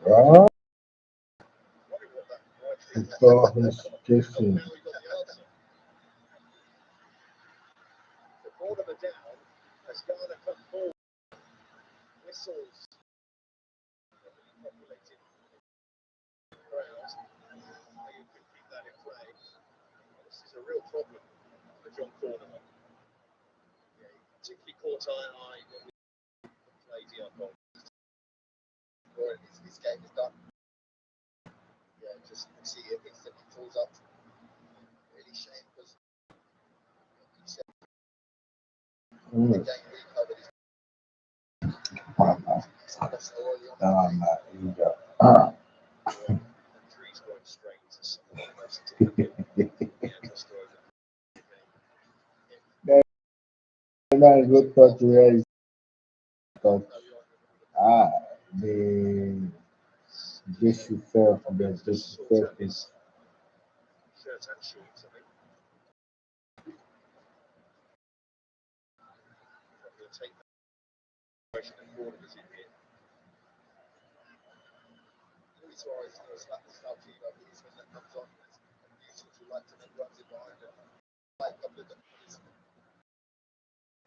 Ah, então, esqueci. Man, good thought to raise. Ah, the Jesse Fair from the Jesse Fair is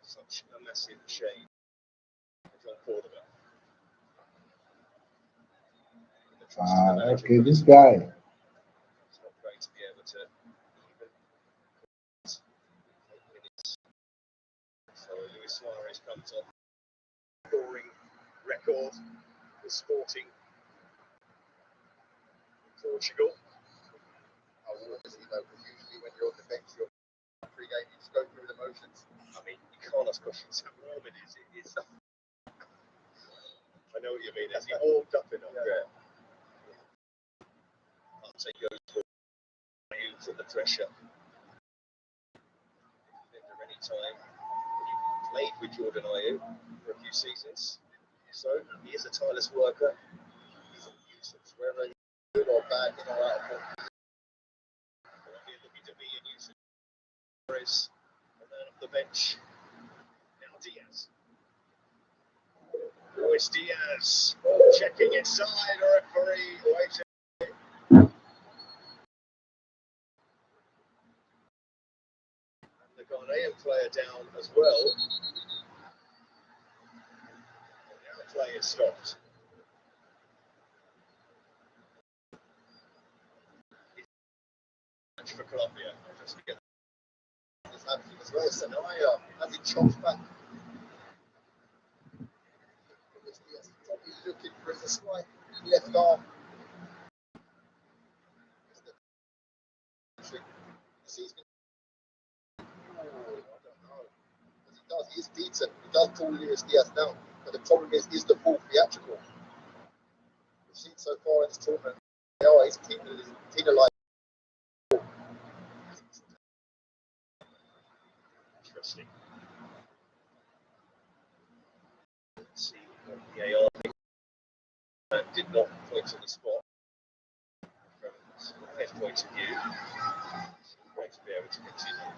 such a massive shame for John Cordoba. okay, this guy. It's not great to be able to even minutes. So Luis Suarez comes off scoring record with Sporting in Portugal. Usually when you're on the bench, you're pre-game, you just go through the motions. I mean, you can't ask questions how warm it is. It's I know what you mean. Has he warmed up enough? Yeah. I'll say goes for you to the pressure. Any time he played with Jordan Ayew for a few seasons, so he is a tireless worker. He's a nuisance whether he's good or bad, in or out of form. Colombia looking to be a nuisance. Torres, and then off the bench. Now Diaz. Luis Diaz checking inside, referee waiting. And the Ghanaian player down as well. And now play is stopped. Match for Colombia. Just to get this happening as well. Sanaya as he chops back. Probably looking for a slight left arm. I don't know. He is decent. He does pull Luis Diaz down. But the problem is the ball theatrical? We've seen so far in this tournament, he's penalised. Interesting. Let's see what VAR did not point to the spot from his point of view. Great to be able to continue.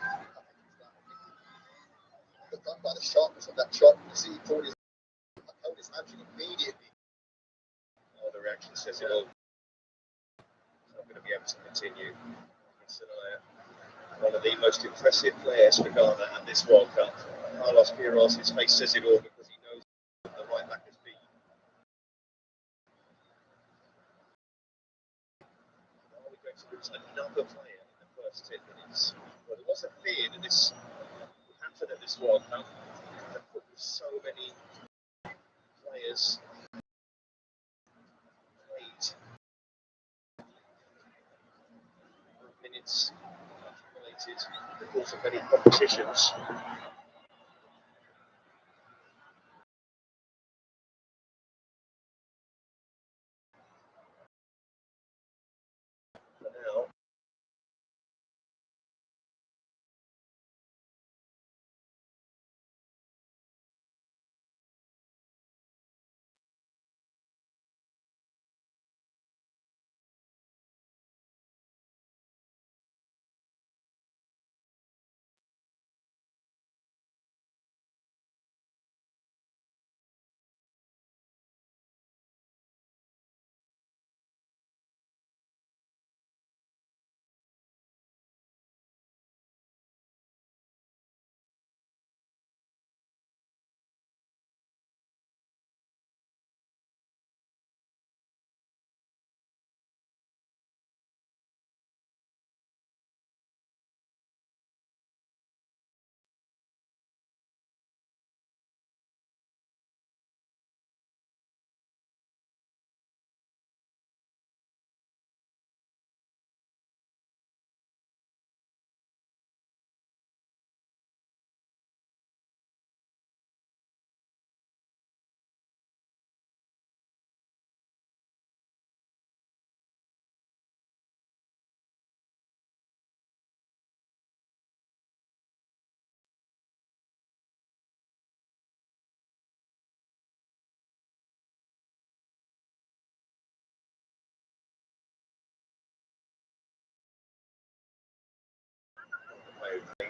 Done by the sharpness of that shot, you see he pulled his hamstring immediately. Oh, the reaction says it all. Not going to be able to continue. One of the most impressive players for Ghana at this World Cup. Carlos Queiroz, his face says it all because he knows what the right back has been. Are we going to lose another player in the first 10 minutes? Well, there was a fear that this would happen at this World Cup. There were so many players played minutes accumulated in the course of many competitions.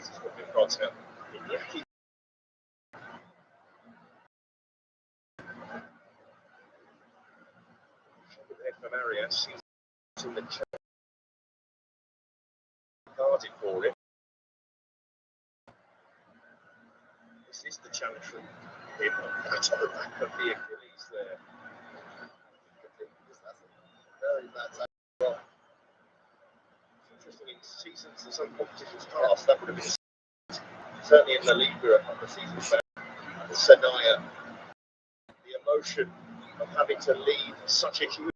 This is what we've got here. Iñaki. Head from Arias. He's in the guarded for it. This is the challenge from him. Right on the back of the Achilles there. That's a very bad time. Well, it's interesting in seasons and some competitions past, that would have been certainly in La Liga a couple of seasons back. Sanaya, the emotion of having to lead such a huge.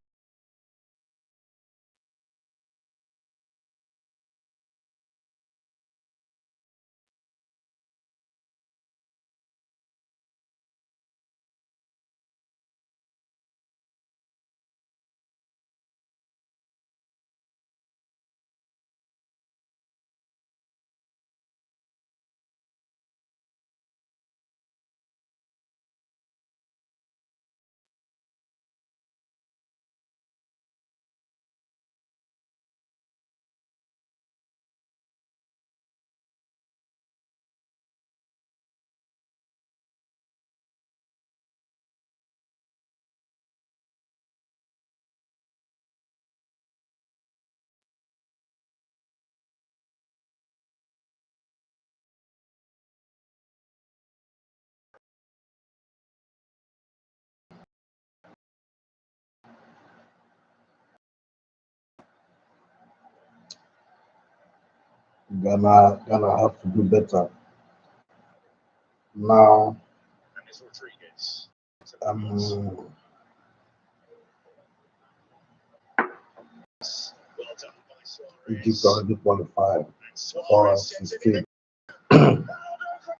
Ghana have to do better. Now, And it's Rodriguez. Well done by Suarez. Egypt already qualified And for Suarez sends it 16. in. Ronaldo for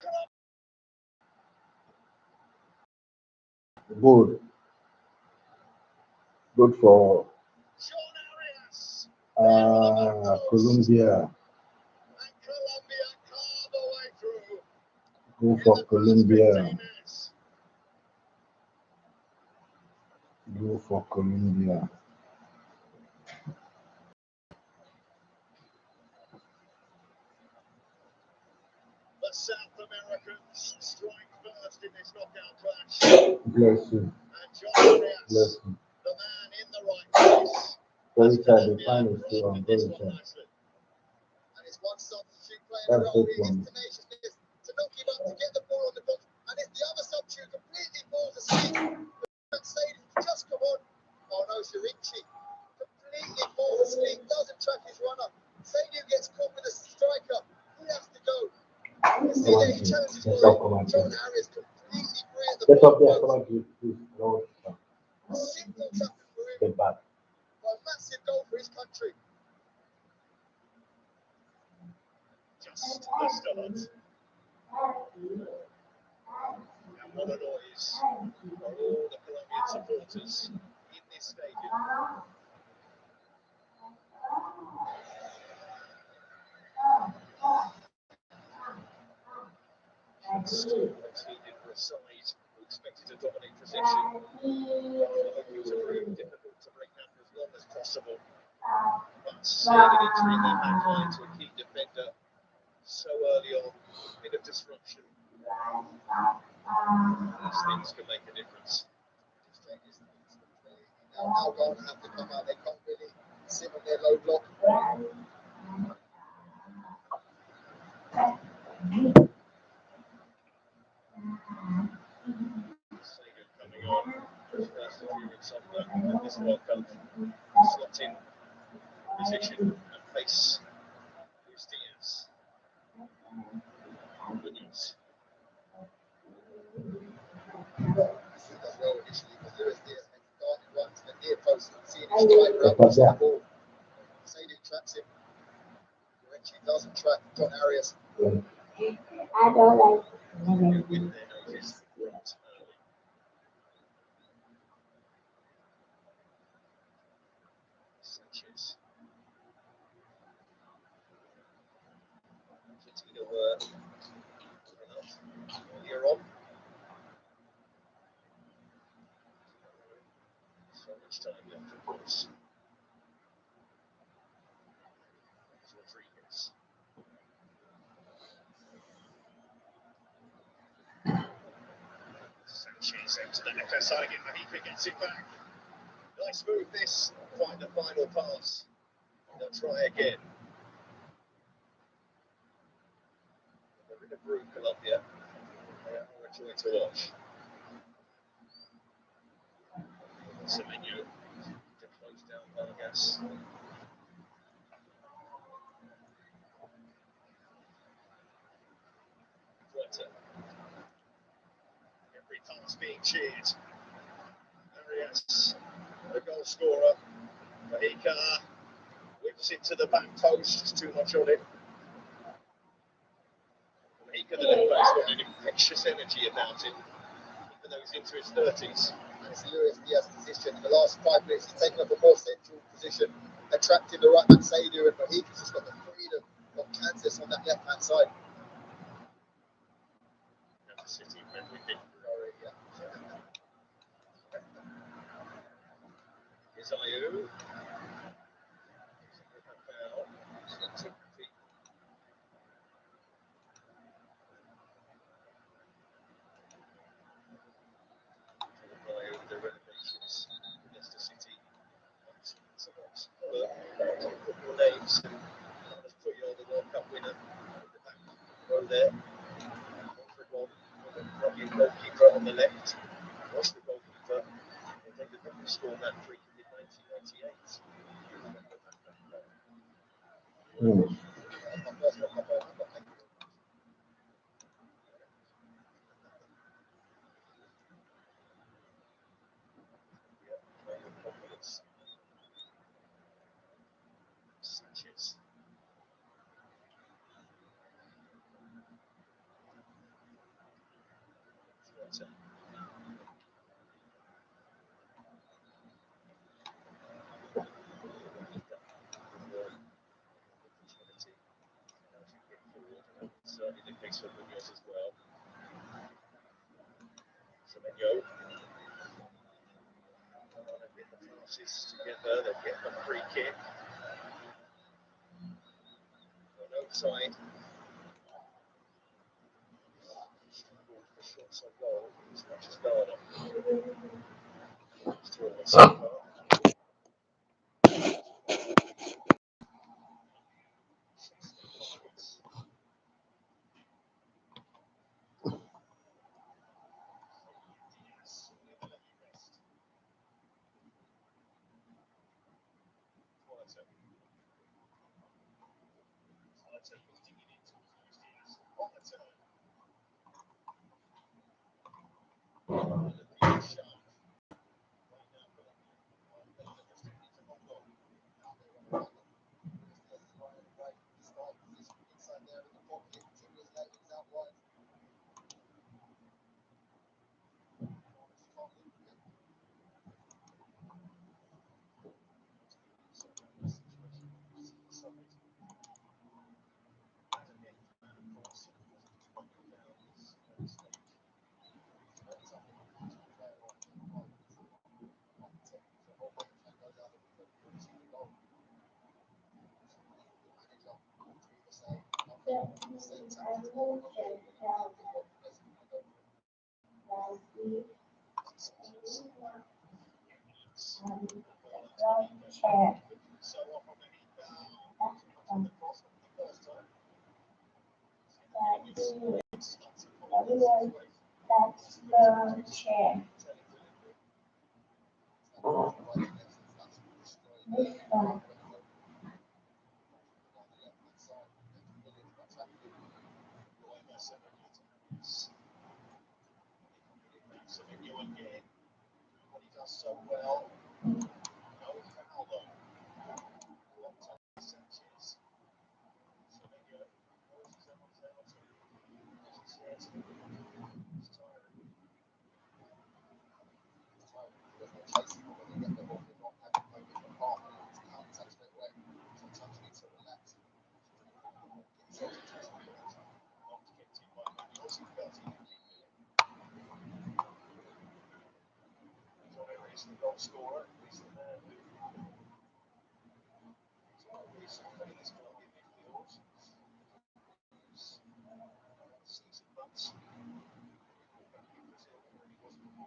Colombia. Good for John Arias. Colombia. And Colombia carve their way through. Good for Colombia. Good for Colombia. The South Americans strike first in this knockout clash. Bless you. And John Arias, Bless you. the man in the right place. Very As sad. The Colombia time is still on. crafted this Very one sad. nicely. And it's one substitute playing That's a role it in his one. tenaciousness to not give up, to get the ball on the box. And it's the other substitute completely falls asleep. That Sadie just come on. Oh no, Surichi completely falls asleep, doesn't track his runner. Sadie gets caught with a striker. He has to go. You see that he challenges for it. John Arias completely free at the Get up there. ball. Come on, please. No. A simple tackle for him. Get back. A massive goal for his country. Just the start. And what a noise for all the Colombian supporters in this stadium. Just what's needed for a side who expected to dominate possession. Hoping to prove difficult to break down for as long as possible. But seeing an injury in their back line to a key defender so early on, a bit of disruption. These things can make a difference. Now going to have to come out. They can't really sit on their low block. Sagan coming on, his first appearance on this World Cup, slot in position and face Luis Diaz. Williams. As well initially, because Luis Diaz had started one to the near post and seeing his striker up to the ball. Sadie tracks him. Actually doesn't track John Arias. I don't like With their notice right early. Sanchez. Argentina were earlier on. So much time left, of course. Rodriguez. Sanchez out to the left hand side again. Mahika gets it back. Nice move this. Find the final pass. They'll try again. They're in a groove, Colombia. They are a joy to watch. Semenyo to close down Vargas. Puerta. Every pass being cheered. Arias, the goal scorer. Mahika whips it to the back post. It's too much on it. Mahika, the left back's got an infectious energy about him, even though he's into his 30s. And it's Luis Diaz's position. In the last 5 minutes, he's taken up a more central position, attracting the right hand Saidu, and Mahika's just got the freedom of Kansas on that left hand side. Kansas City, when we did. Here's Ayew. The renovations, Leicester City. Football names. Let's put you on the World Cup winner in the back row there. Rocky goalkeeper on the left. Was the goalkeeper. They did not score that free kick in 1998. Sanchez. Certainly the case for Munoz as well. Semenyo. They get the passes together, they get the free kick. On outside. Struggled for shots on goal as much as Ghana. Still on so far. That's the chair. This one. Semenyo again. But he does so well. No foul though. Long time Sanchez. Semenyo. He's out. He's tired. The goal scorer, he's the man who is always playing this Colombian midfield. Season months. Brazil, where he was before.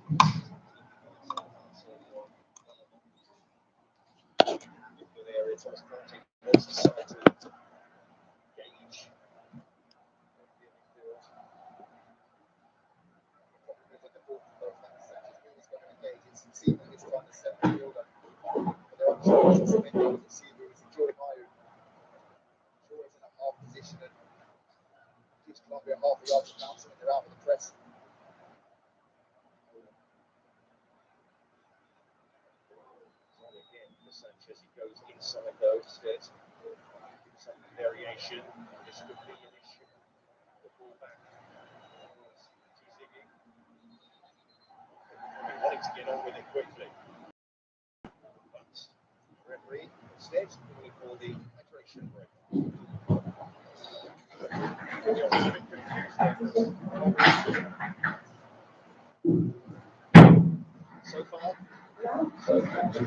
There it's almost 40 minutes to start to gauge gives Colombia half a yard to bounce when they're out of the press. again for Sanchez. He goes inside though instead. Some variation. This could be an issue. The ball back. Tiziggy. Wanting to get on with it quickly. But referee instead calling for the hydration break. So far, the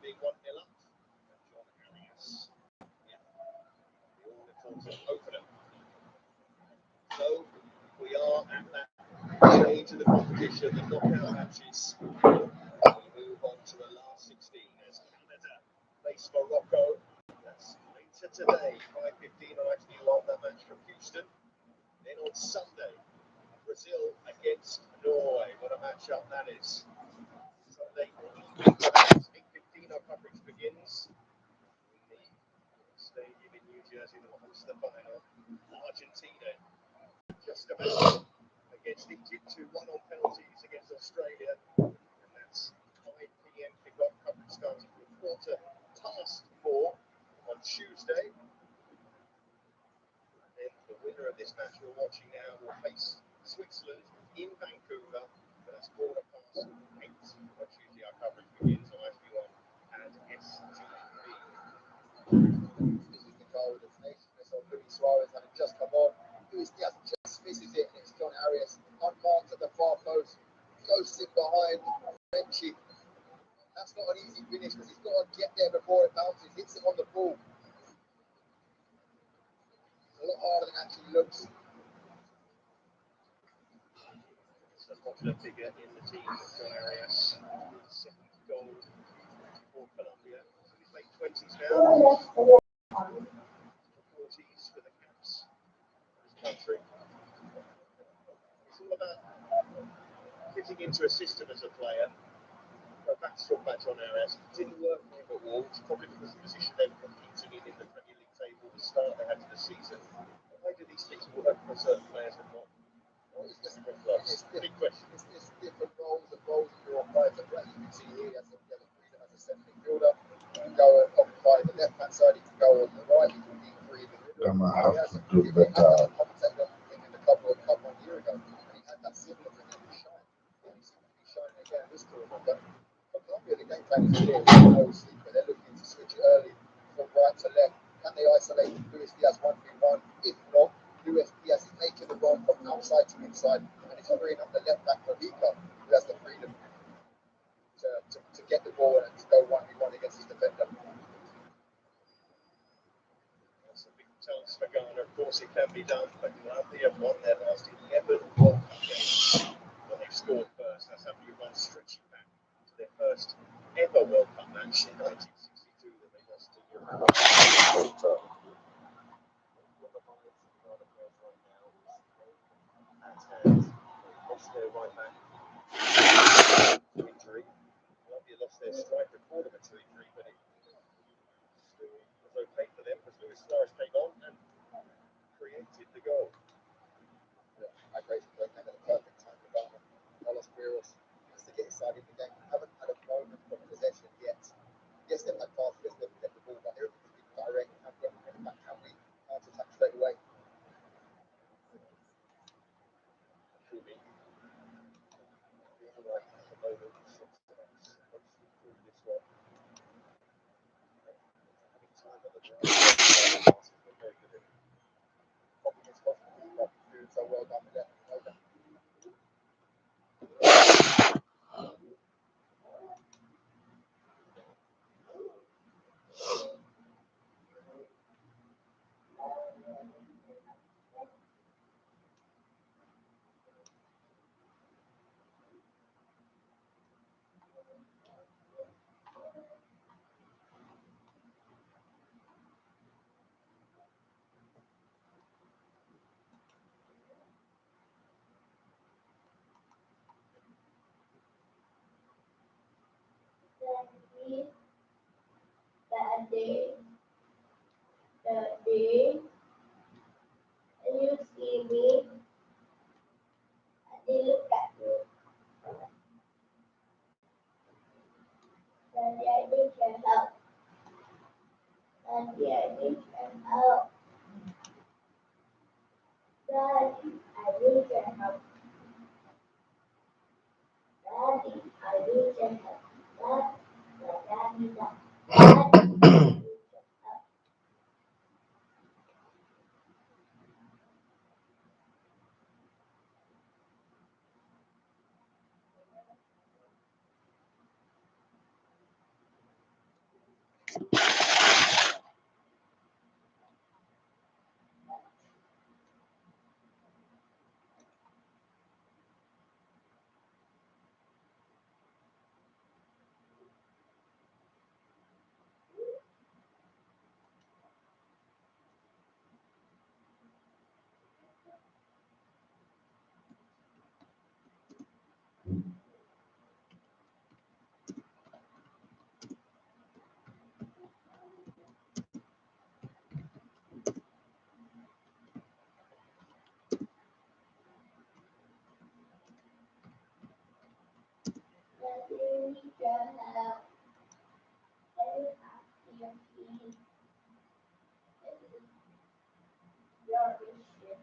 being 1-0 up. John Arias. The all-important opener. So we are at that stage of the competition, the knockout matches. We move on to the last 16 as Canada face Morocco. That's later today, 5:15 on ITV1, that match from Houston. Then on Sunday, Brazil against Norway. What a matchup that is. Sunday, 8:15 our coverage begins. In the stadium in New Jersey that will host the final. Argentina just about against Egypt, 2-1 on penalties against Australia. And that's 5 p.m. kickoff. Coverage starting from 4:04 on Tuesday. Then the winner of this match we're watching now will face Switzerland in Vancouver. That's 8:15 on Tuesday. Our coverage begins on ITV1 and STV. This is the goal of the nation. It's on Luis Suarez having just come on. Luis Diaz just misses it, and it's John Arias unmarked at the far post. Goes in behind Frenchy. That's not an easy finish because he's got to get there before it bounces. Hits it on the ball. A lot harder than it actually looks. So popular figure in the team, John Arias. Second goal for Colombia. He's made 20s now. 40s for the Caps. His country. It's all about fitting into a system as a player. Go back to talk about John Arias. It didn't work for him at Wolves, probably because of the position they were competing in the Premier League table, the start they had to the season. Why do these things work for certain players and not? Well, it's just different clubs. It's big question. It's different roles and roles that you're required to play. You can see here he has the freedom as a centre midfielder. He can go and occupy the left hand side, he can go on the right, he can be free in the middle. I might have to do He had better. that commentator in the club a year ago, and he had that similar thing in his shine. And he seems to be shining again this tournament. But for Colombia, the game plan is clear. There's no sleeper. They're looking to switch it early from right to left. Can they isolate Luis Diaz 1v1? If not, Luis Diaz is making the run from outside to inside, and it's freeing up the left back for Vika, who has the freedom to get the ball and to go 1v1 against his defender. That's a big chance for Ghana. Of course, it can be done, but Colombia have won their last 11 World Cup games when they've scored first. That's having you run stretching back to their first ever World Cup match in 1962 that they lost to Europe. Lost their right back to injury. Colombia lost their striker for them to injury, but it still was okay for them because Luis Suarez came on and created the goal. Migration point came at the perfect time for Ghana. Carlos Queiroz has to get his side in the game. Haven't had a moment of possession yet. Yes, they've had passes, yes, they've left the ball, but everything's been direct. And when we get back, can we counter-attack straight away? So well done with that. Well done. you see me, they look at you. Daddy, I need your help. Daddy, I need your help. Daddy, I need your help. Daddy, I need your help. Daddy, Daddy, Daddy. Daddy, I need your help. Daddy, after your feet. This is your mission.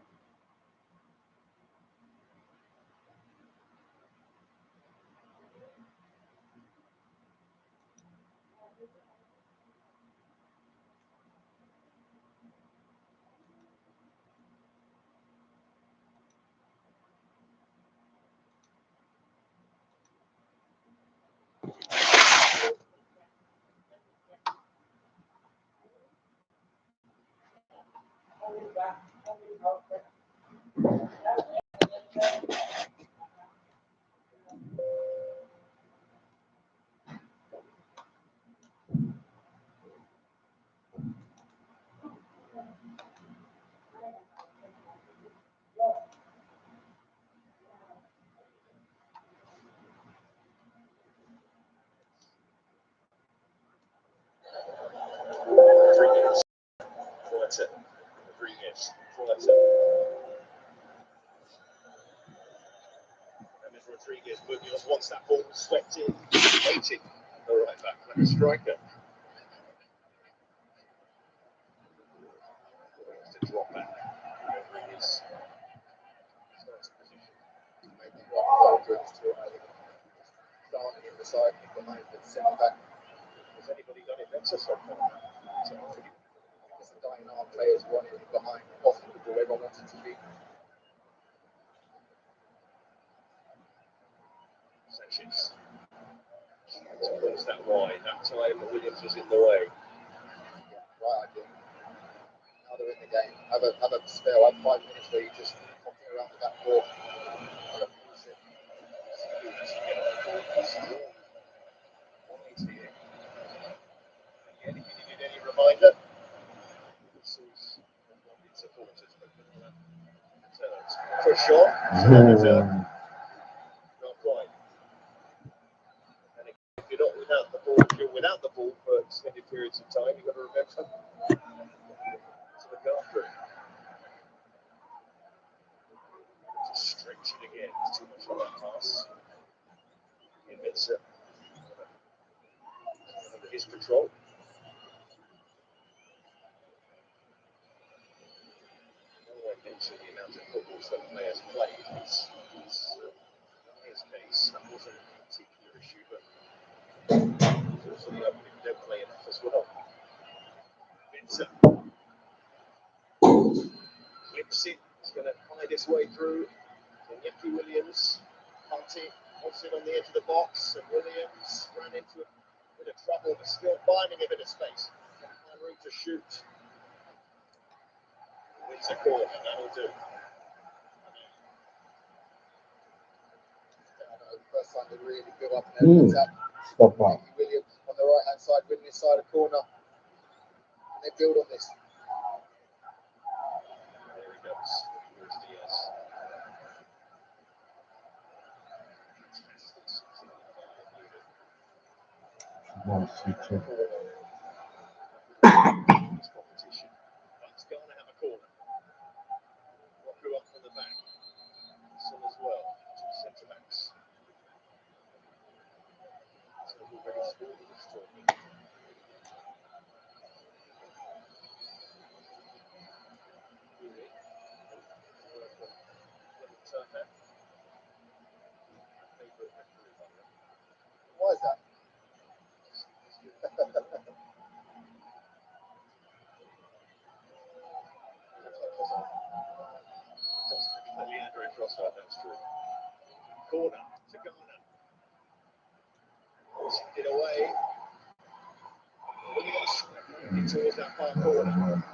Rodriguez, Puerta, Rodriguez, Puerta. And as Rodriguez Munoz wants that ball swept in, waiting. The right back, like a striker. Wants to drop back. Rodriguez. First position. Maybe what Rodriguez too early. Starting in the side, behind the centre back. Has anybody done it better so far? It's the dying arm players running in behind, often the ball everyone wanted to be. Sanchez. Towards that wide. That time Williams was in the way. Yeah, right idea. Now they're in the game. Have a spell. Have 5 minutes where you just popping around the back door. Have a use it. Again, if you needed any reminder, this is what it supporters. For sure. Not quite. And if you're not without the ball, if you're without the ball for extended periods of time, you've got to remember to look after it. To stretch it again. It's too much on that pass. It's under his control. The amount of footballs that players play is in his case, that wasn't a particular issue, but also the opening don't play enough as well. It's flips it, it's going to find its way through. And Nicky Williams, Hunty, wants it on the edge of the box, and Williams ran into a bit of trouble, but still finding a bit of space. And room to shoot. Wins a corner, that'll do. First time they really built up an attack. Stop that. Nicky Williams on the right hand side, winning inside a corner. And they build on this. There he goes. Here's Diaz. Fantastic 65 unit. Nice, corner to Ghana. Sent it away. Williams towards that far corner.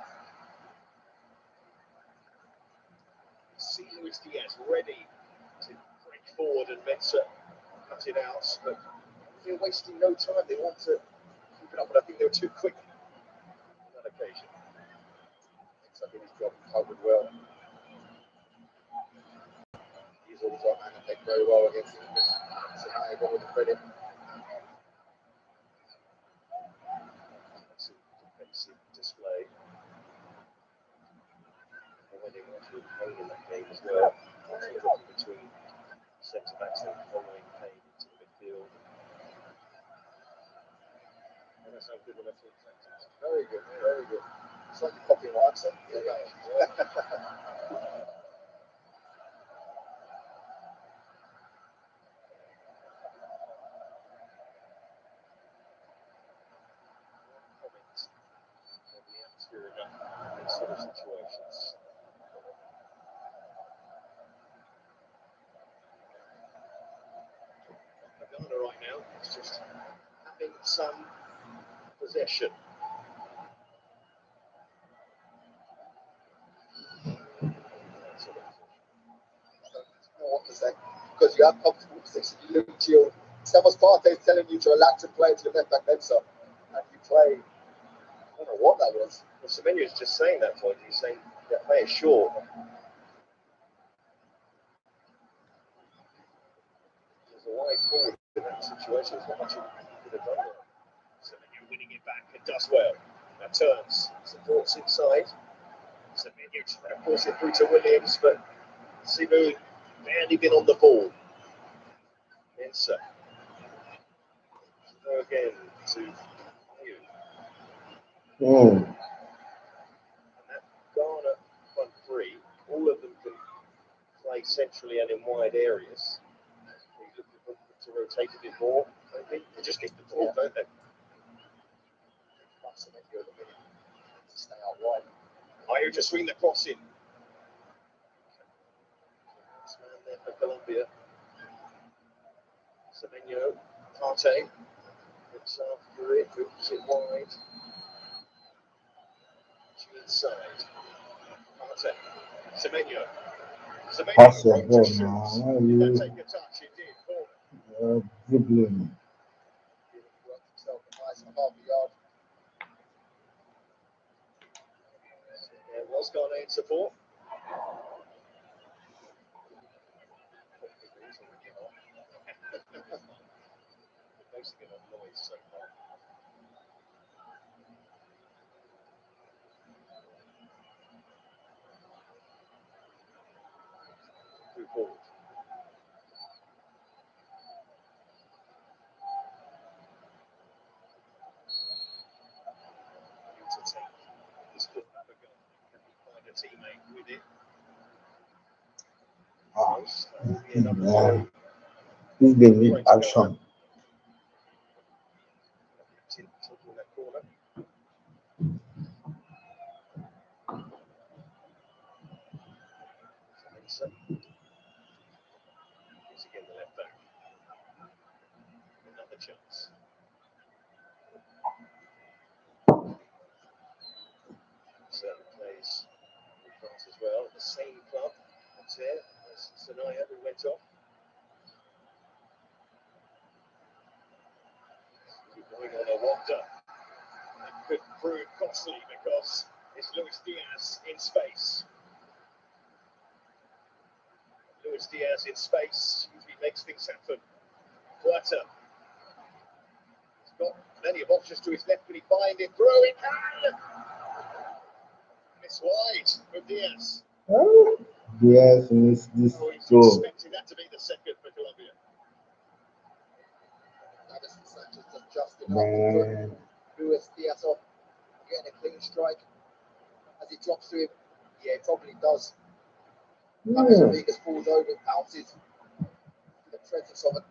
See Luis Diaz ready to break forward and Mensah cut it out, but they're wasting no time. They want to keep it up, but I think they were too quick on that occasion. I think he's got covered well. He's all the time and played very well against him. So now he got all the credit. That's a defensive display. And when they were actually playing in that game as well, also dropping between centre backs and following Kane into the midfield. And that's how good the left wing tactics. Very good, very good. It's like you're copying what I'm saying. In these sort of situations. Ghana right now is just having some possession. What to say? Because you have comfortable position, you look to your Thomas Partey is telling you to relax and play to the left back Mensah, and you play. I don't know what that was. Well, Semenyo is just saying that point. He's saying that play is short. There's a wide forward in that situation. There's not much he could have done there. Semenyo winning it back and does well. Now turns, supports inside. Semenyo trying to force it through to Williams, but Simu barely been on the ball. Mensah. Go again to Ayew. And that Ghana front three, all of them can play centrally and in wide areas. He's looking for them to rotate a bit more, maybe. They just need the ball, don't they? To stay out wide. Ayew to swing the cross in. This man there for Colombia. Semenyo, Partey. Looks after it, moves it wide. Inside. Partey. Semenyo. Pass Semenyo it, broke to bro, shoot. man. Did Why that take a touch? It did. Corner. you dribbling? He worked himself a nice half a yard. There was Ghanaian support. Basing it on noise so far. Move forward. To take this corner for Ghana. Can he find a teammate with it? Ah, That will be another man. This game need action. Taking that corner. Mensah. Once again the left back. Another chance. Certainly plays in France as well. The same club that's there as Sanaya who went off. Keep going on a wonder. That could prove costly because it's Luis Diaz in space. Luis Diaz in space usually makes things happen. Huerta. He's got plenty of options to his left. Can he find it? Throw it can! It's wide for Diaz. Oh, Diaz missed this Oh, he's throw. expecting that to be the second for Colombia. Madison Sanchez just enough to Man, put Luis Diaz off, getting a clean strike. As he drops to him, yeah, it probably does. James Rodriguez falls over, bounces to the presence of it.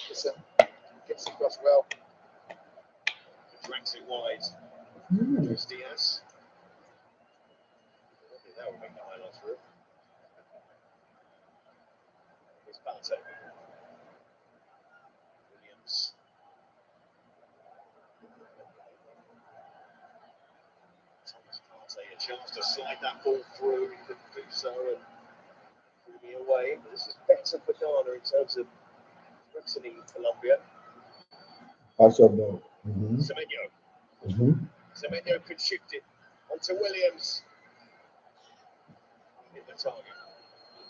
Listen, gets across well. Drags it wide. Luis Diaz. I think that would make the highlights for him. Partey. Williams. Thomas Partey, a chance to slide that ball through. He couldn't do so and threw me away. But this is better for Ghana in terms of threatening Colombia. That's your ball. Semenyo. Semenyo could shift it onto Williams. Hit the target.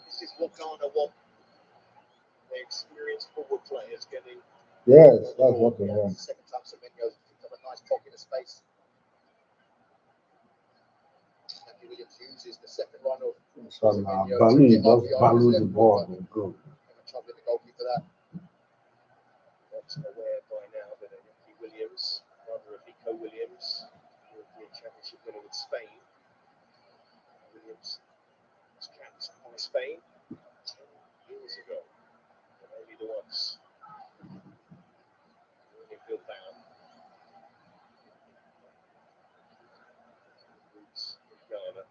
This is what Ghana want. The experienced forward players getting. Yes, that's what they want. Second time Semenyo's picked up a nice pocket of space. Andy Williams uses the second run of Semenyo to Balu get up just behind his value the left ball foot. and go. Trouble the goalkeeper that. Not aware by now that Andy Williams, brother of Nico Williams, European Championship winner with Spain. Williams was capped by Spain 10 years ago. But only the once. Really built down. Roots of Ghana.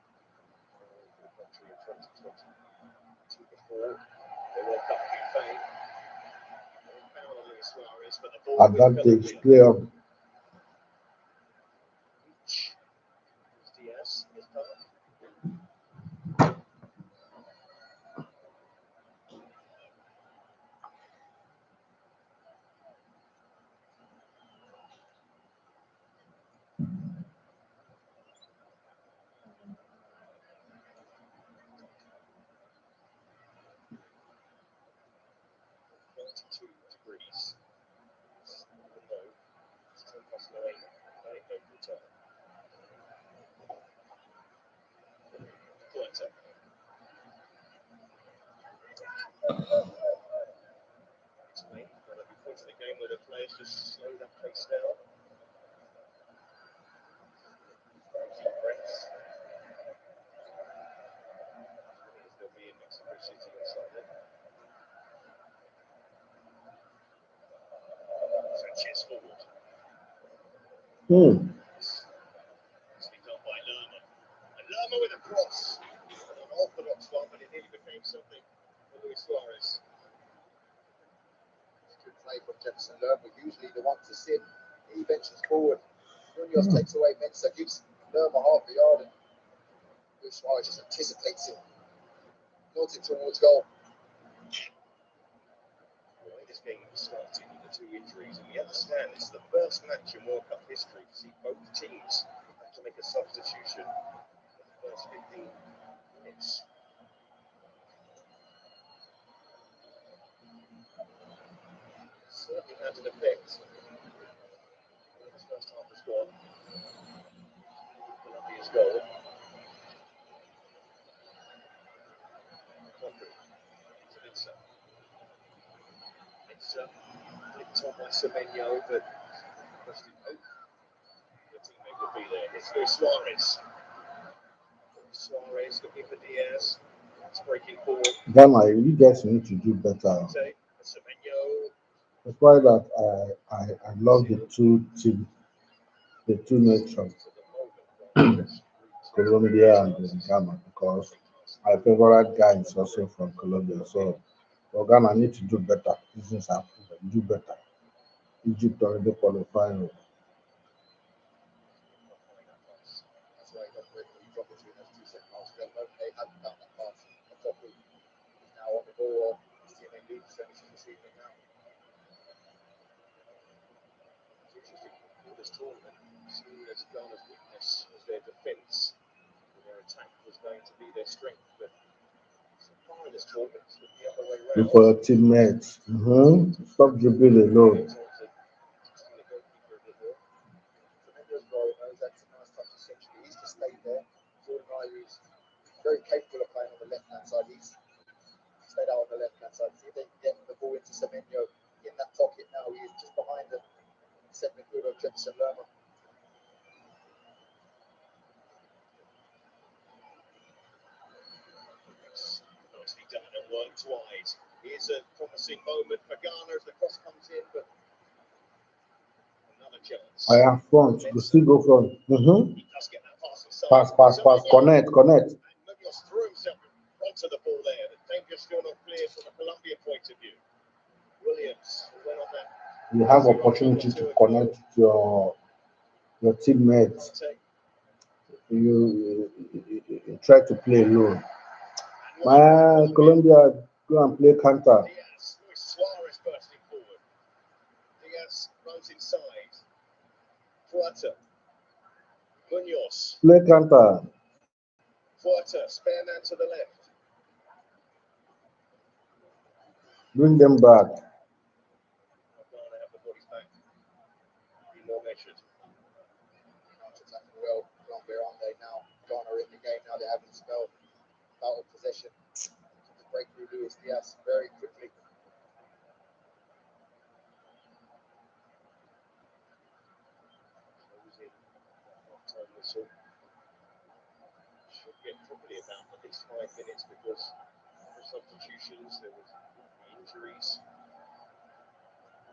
For the country in 2022 before the World Cup campaign. Foul on Luis Suarez, but the ball with Advantage Colombia. player. Diaz is back. Degrees. Even though it's 10 past 9 local time. Glitter. Spain, but at the point of the game where the players just slow that pace down. Deep breaths. They'll be in Mexico City on Sunday. Sanchez forward. Nicely done by Lerma. And Lerma with a cross. An unorthodox one, but it nearly became something for Luis Suarez. Good play from Jefferson Lerma, usually the one to sit. He ventures forward. Munoz takes away Mensah, gives Lerma half a yard, and Luis Suarez just anticipates it. Nods it towards goal. This game started with the 2 injuries, and we understand it's the first match in World Cup history to see both teams have to make a substitution in the first 15 minutes. Certainly had an effect. The first half was gone. Colombia's goal. It's flicked on by Semenyo, but question hope the teammate will be there. It's Luis Suarez. Suarez looking for Diaz. It's breaking forward. Ghana, you guys need to do better. Semenyo. That's why that I love the two teams, the two nations, Colombia and Ghana, because my favorite guy is also from Colombia. So for Ghana need to do better. Business have do better. Egypt already qualifying. That's why he got rid of the drop between those two second halves. They hadn't done that pass properly. He's now on the ball. His teammate leads, so he's receiving now. It's interesting for this tournament, seeing as Ghana's weakness was their defence, and their attack was going to be their strength. But so far in this tournament, it's been the other way Look round. for your teammates. Stop dribbling alone. Tremendous goal. That's a nice touch essentially. He's just stayed there. Jordan Ayew's very capable of playing on the left hand side. He's stayed out on the left hand side. See if they can get the ball into Semenyo in that pocket now. He is just behind the set midfielder of Jefferson Lerma. Nicely done and worked wide. Here's a promising moment for Ghana as the cross comes in, but another chance. I have front. We still go front. He does get that pass inside. Pass. Connect. And Munoz threw himself onto the ball there. The figure still not clear from a Colombia point of view. Williams went on that. You have opportunity to connect your teammates. You try to play alone. Man, Colombia go and play counter. Diaz, Luis Suarez bursting forward. Diaz runs inside. Puerta. Munoz. Play counter. Puerta, spare man to the left. Bring them back. Ghana have the bodies back. Be more measured. Attacking well, Colombia, aren't they now? Ghana are in the game now. They haven't spelled out of possession. To break through Luis Diaz very quickly. Closing half-time whistle. Should get probably about at least 5 minutes because the substitutions, there was injuries,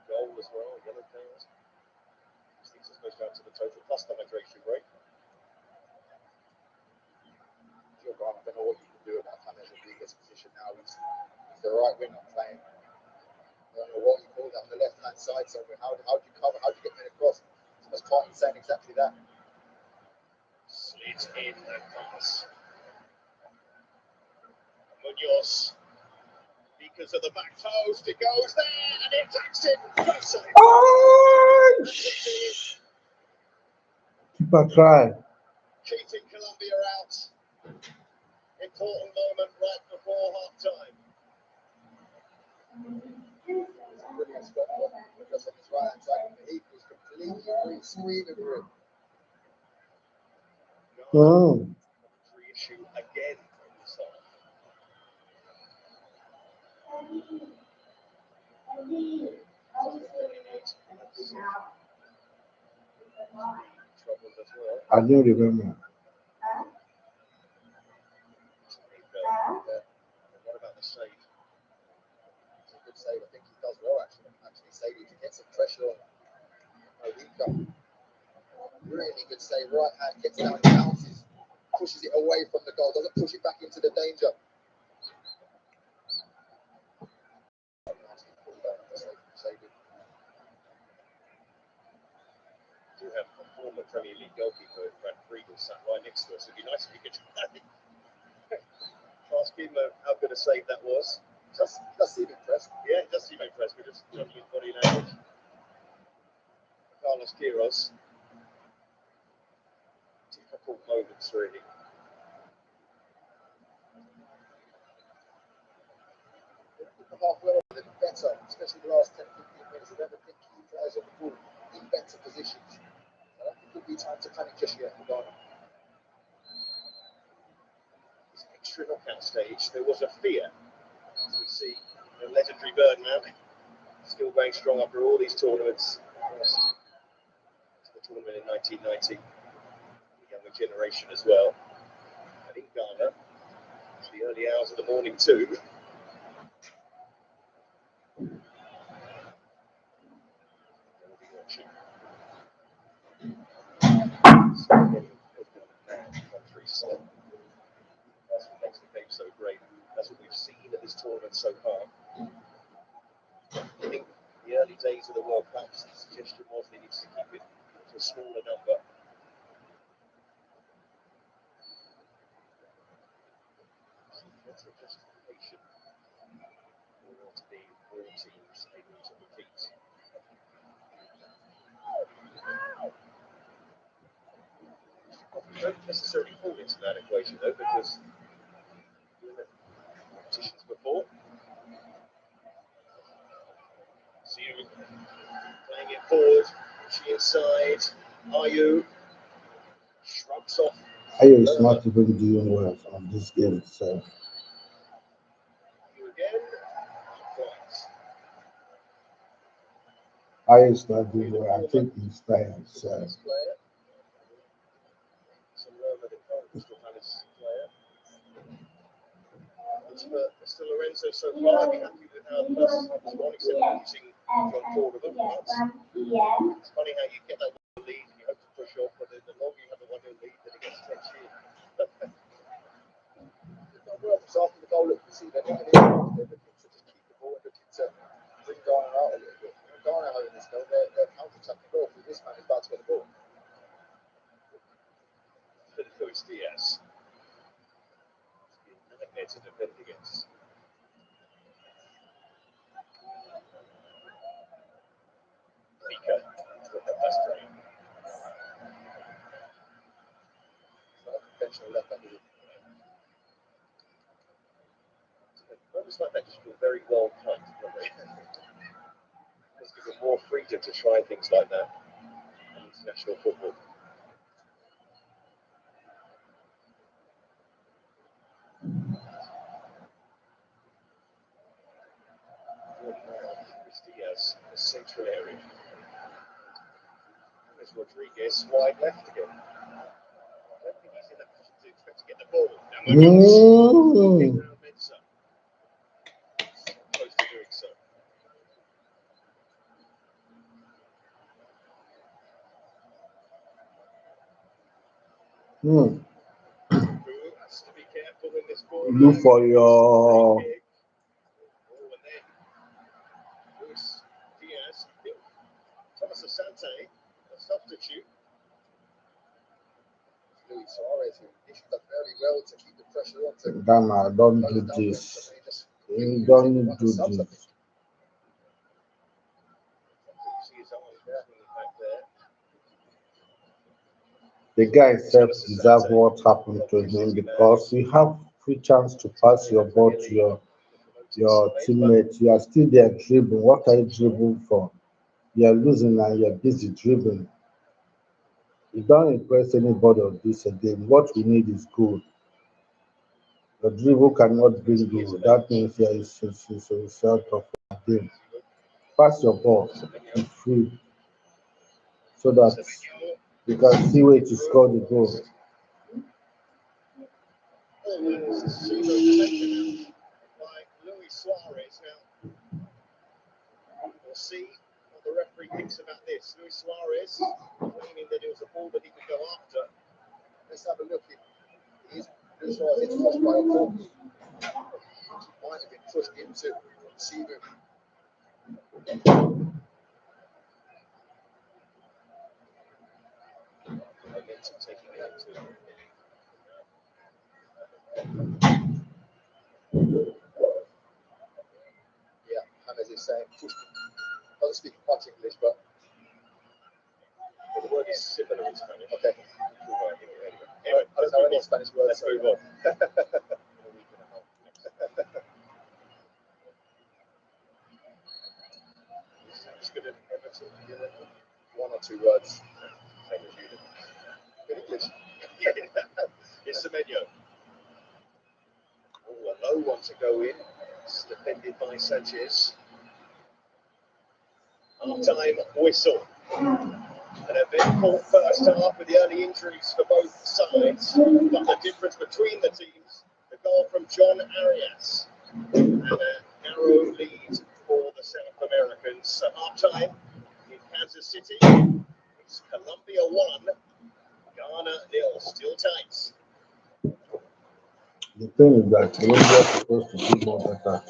goal as well, yellow card. These things are supposed to add to the total plus the hydration break. I don't know what you can do about James Rodriguez's position now. He's the right winger playing. I don't know what you call that on the left-hand side somewhere. How do you cover? How do you get men across? As Carton saying exactly that. Slid in that pass. Munoz. Because of the back post, it goes there and it takes it. First save. Oh! Keeper try. Keeping Colombia out. Important moment right before half time. Brilliant spot just on his right-hand side. He was completely free, screaming for it. Oh. Free issue again in the side. Troubles as well. I don't remember. What about the save? It's a good save. I think he does well actually saving to get some pressure on Orika. Really good save. Right hand gets down, bounces, pushes it away from the goal, doesn't push it back into the danger. We do have a former Premier League goalkeeper, Brad Friedel, sat right next to us. It'd be nice if we could ask him how good a save that was. Does seem impressed. Yeah, it does seem impressed. We're just judging his body language. Carlos Queiroz. Difficult moments, really. Half well, a little better, especially the last 10-15 minutes. I never think key players on the ball in better positions. I don't think it would be time to panic just yet for Ghana. This extra knockout stage, there was a fear. As we see the legendary Birdman still going strong after all these tournaments. The tournament in 1990, the younger generation as well. And in Ghana, it's the early hours of the morning too. That's what makes the game so great. That's what we've seen at this tournament so far. I think the early days of the World Cups, the suggestion was they needed to keep it to a smaller number. What's the justification for there to be more teams able to compete? You don't necessarily fall into that equation though, because in the competitions before, see you playing it forward, pushing inside, Ayu shrugs off. Ayo is not even doing well on this game itself. Ayu again, right. Ayo is not doing well. I think he's tired. So. This player, some Roma, the current Crystal Palace player. As for Mr. Lorenzo so far, I'd be happy with how the first half has gone, except using John Ford of them. It's funny how you get that 1 lead and you hope to push off, but then the longer you have the 1-0 lead, then it gets tense. well. So after the goal, look, you see they're looking to just keep the ball and looking to bring Ghana out a little bit. Ghana having this goal, they're counter-attacking goal because this man is about to get the ball. Luis Diaz. It's a nightmare to defend against. Mika. That's great. Conventional left-handed. Moments like that just feel very well timed, don't they? Just give them more freedom to try things like that in international football. Luis Diaz, the central area. There's Rodriguez wide left again. I don't think he's in a position to expect to get the ball. Now Mensa. Close to doing so. Who has to be careful in this ball? Look for your. And then Luis Diaz. Thomas Asante, a substitute. Luis Suarez, he should have very well to keep the pressure on. To Ghana, don't do this. You don't do this. You see his arms back there. The guy himself deserves what happened to him because you have free chance to pass your ball to your teammate. You are still there dribbling. What are you dribbling for? You are losing and you're busy dribbling. You don't impress anybody of this again. What we need is goal. The dribble cannot bring goal. That means there is a result of the game. Pass your ball, be free, so that you can see where to score the goal. By Luis Suarez now. We'll see what the referee thinks about this. Luis Suarez claiming that it was a ball that he could go after. Let's have a look. Luis Suarez is pushed by a ball. Might have been pushed into receiving. Momentum taking it up to. Yeah, James is saying, doesn't speak much English, but The word is similar in Spanish. okay. Anyway, I don't know any Spanish words. let's move on. It's good at Everton. One or two words. Same as you. In English. It's Semenyo. Oh, a low one to go in. It's defended by Sanchez. Half-time whistle. An eventful first half with the early injuries for both sides. But the difference between the teams, the goal from John Arias and a narrow lead for the South Americans. So half-time in Kansas City. It's Colombia 1, Ghana 0. Still tight. The thing is that Colombia is supposed to do more better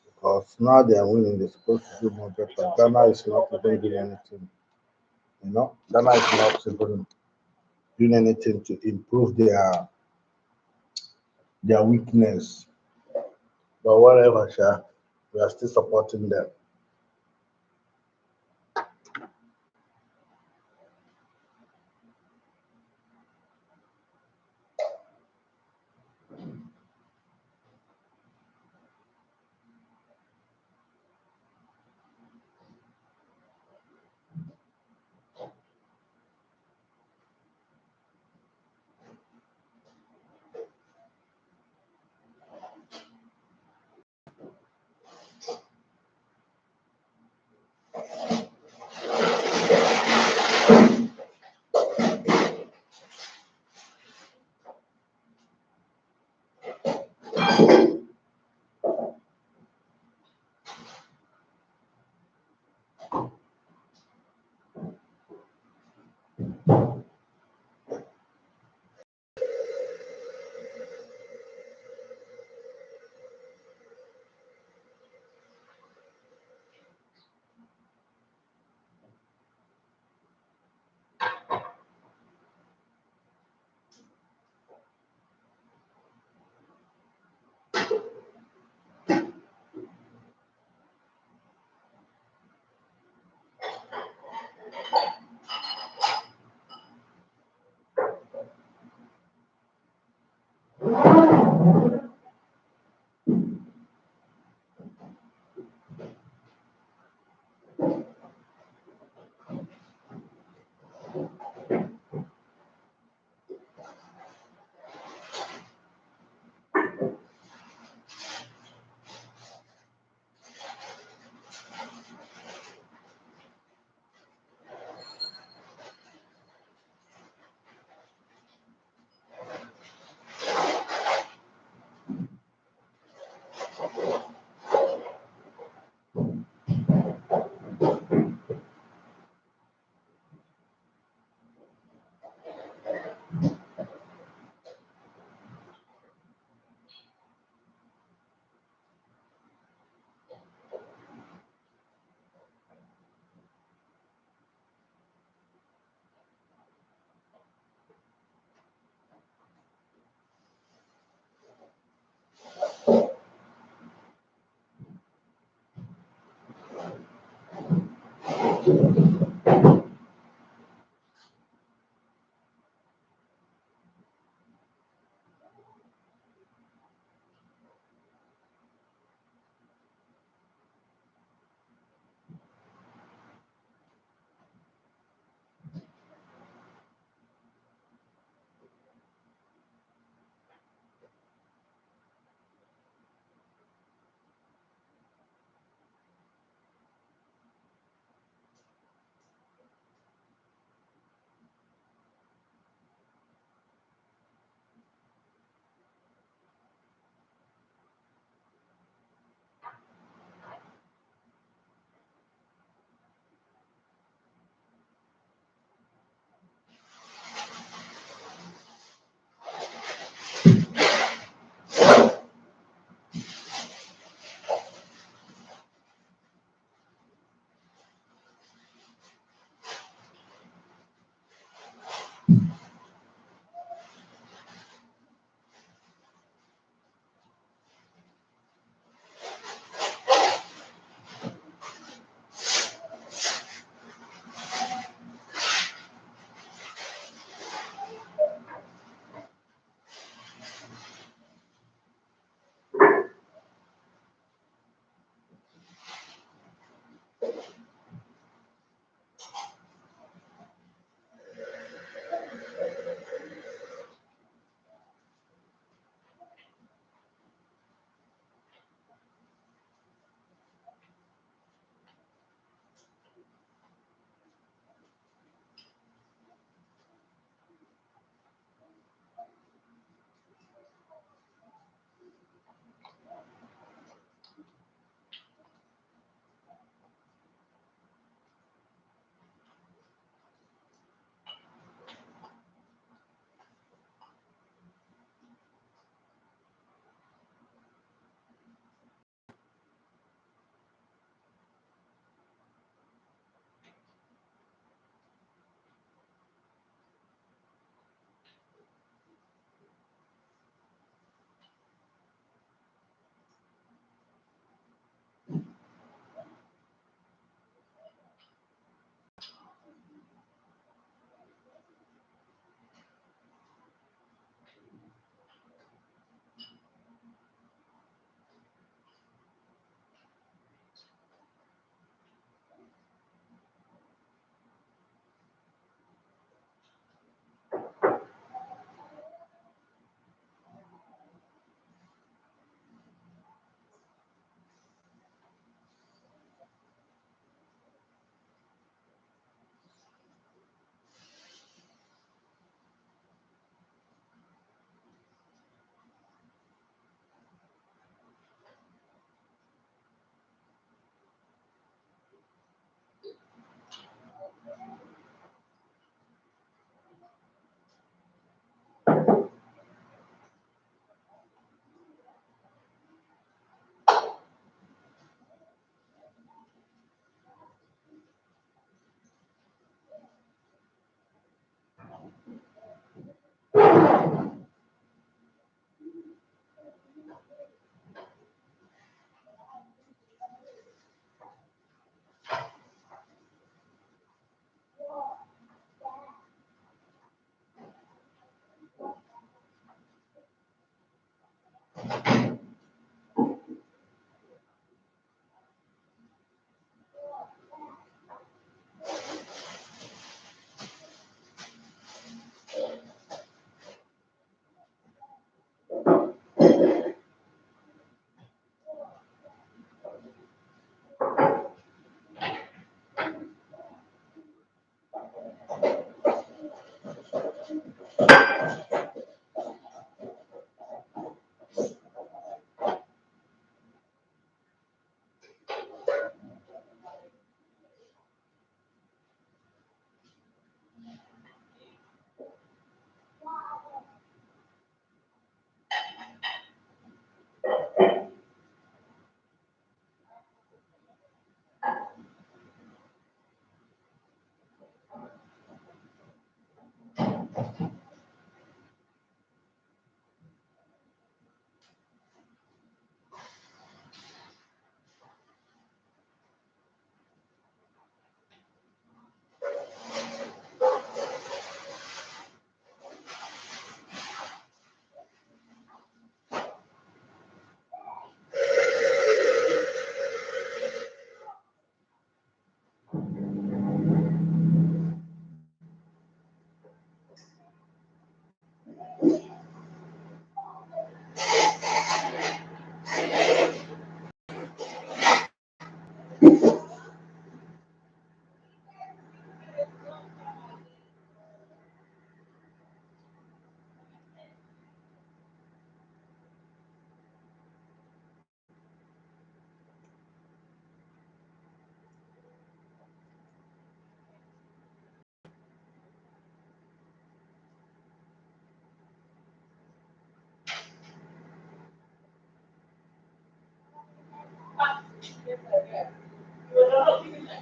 because now they are winning. They're supposed to do more better. Ghana is not even doing anything. Ghana is not even doing anything to improve their weakness. But whatever, sure, we are still supporting them.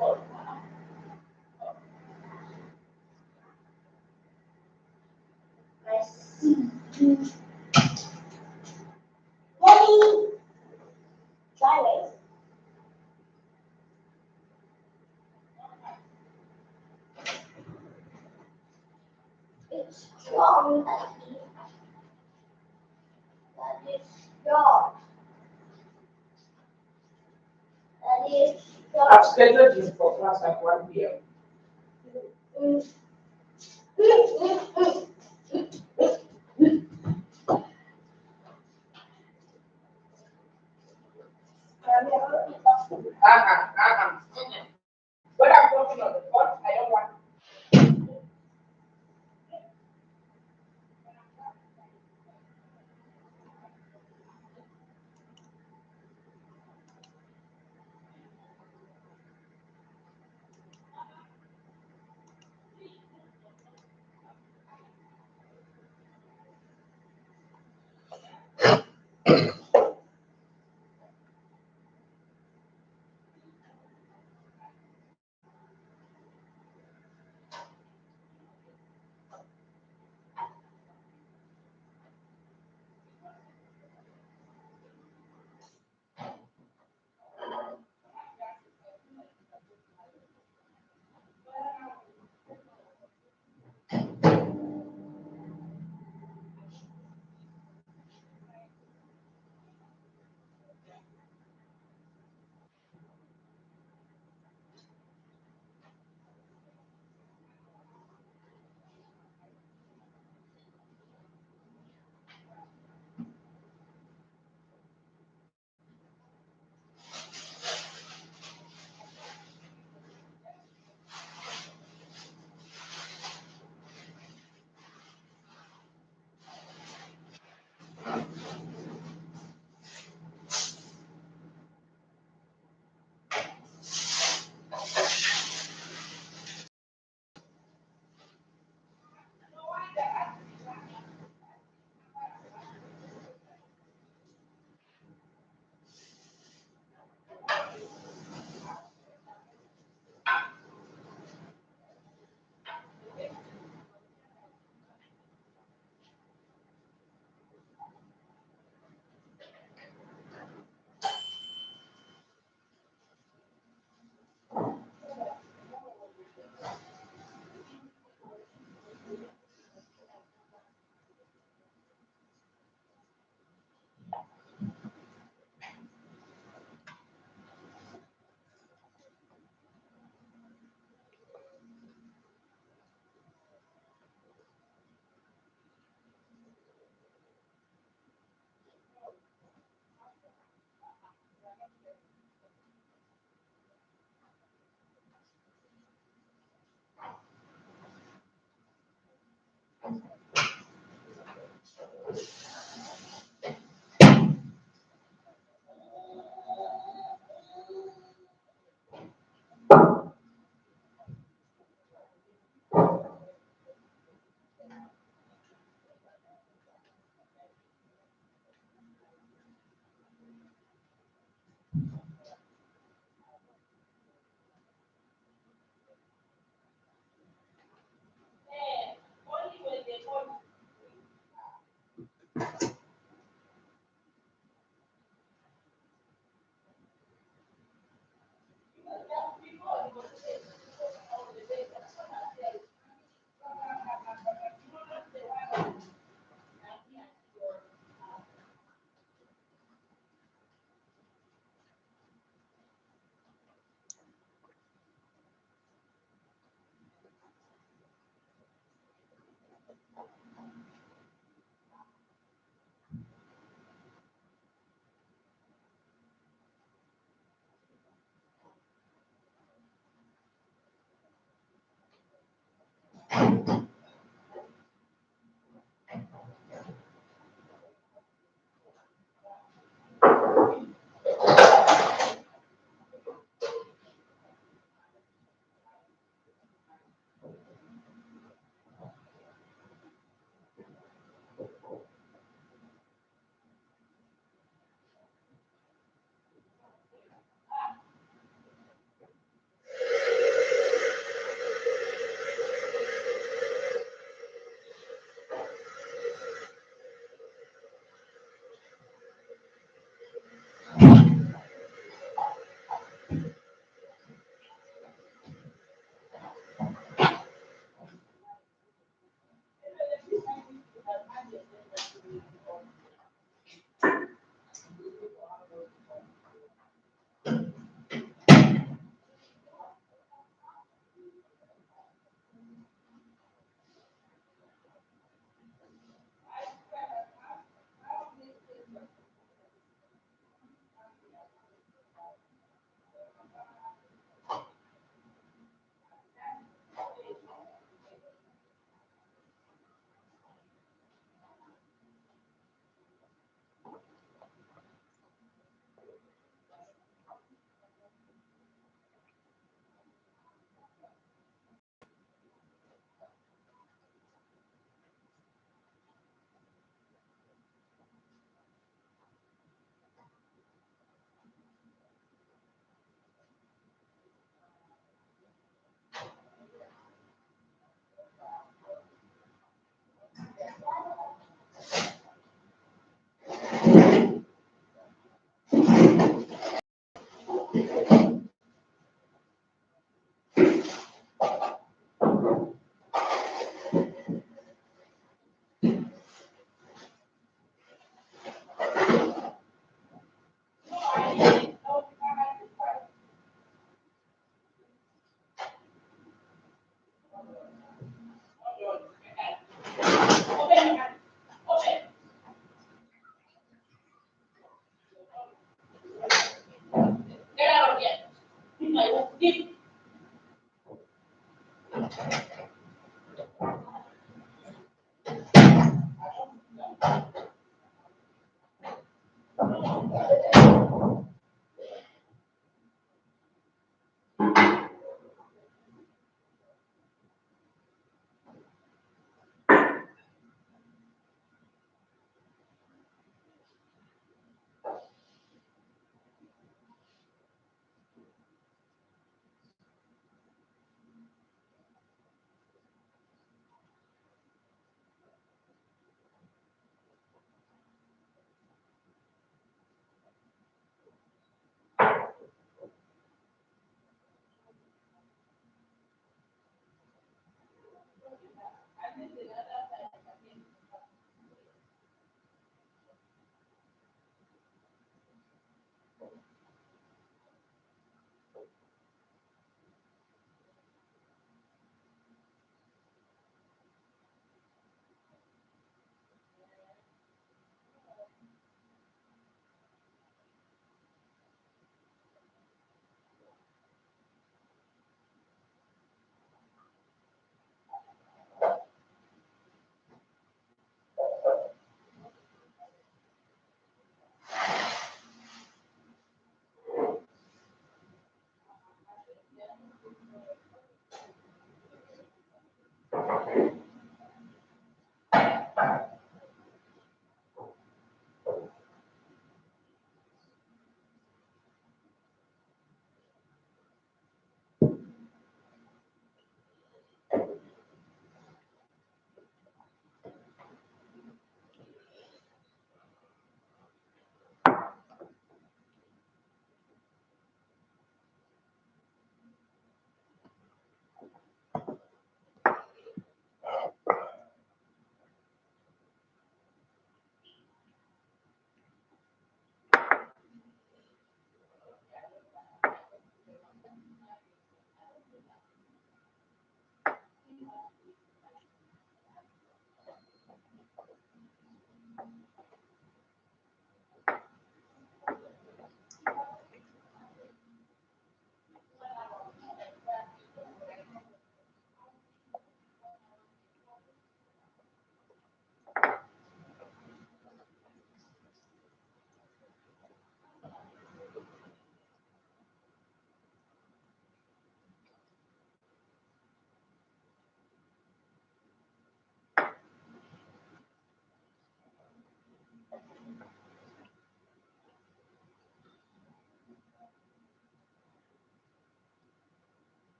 I see. Mommy, try it. It's strong, Daddy. That is strong. That is I've strong. scheduled you for class at 1 p.m. Mm, mm, mm, mm. When I'm talking on the phone, I don't want.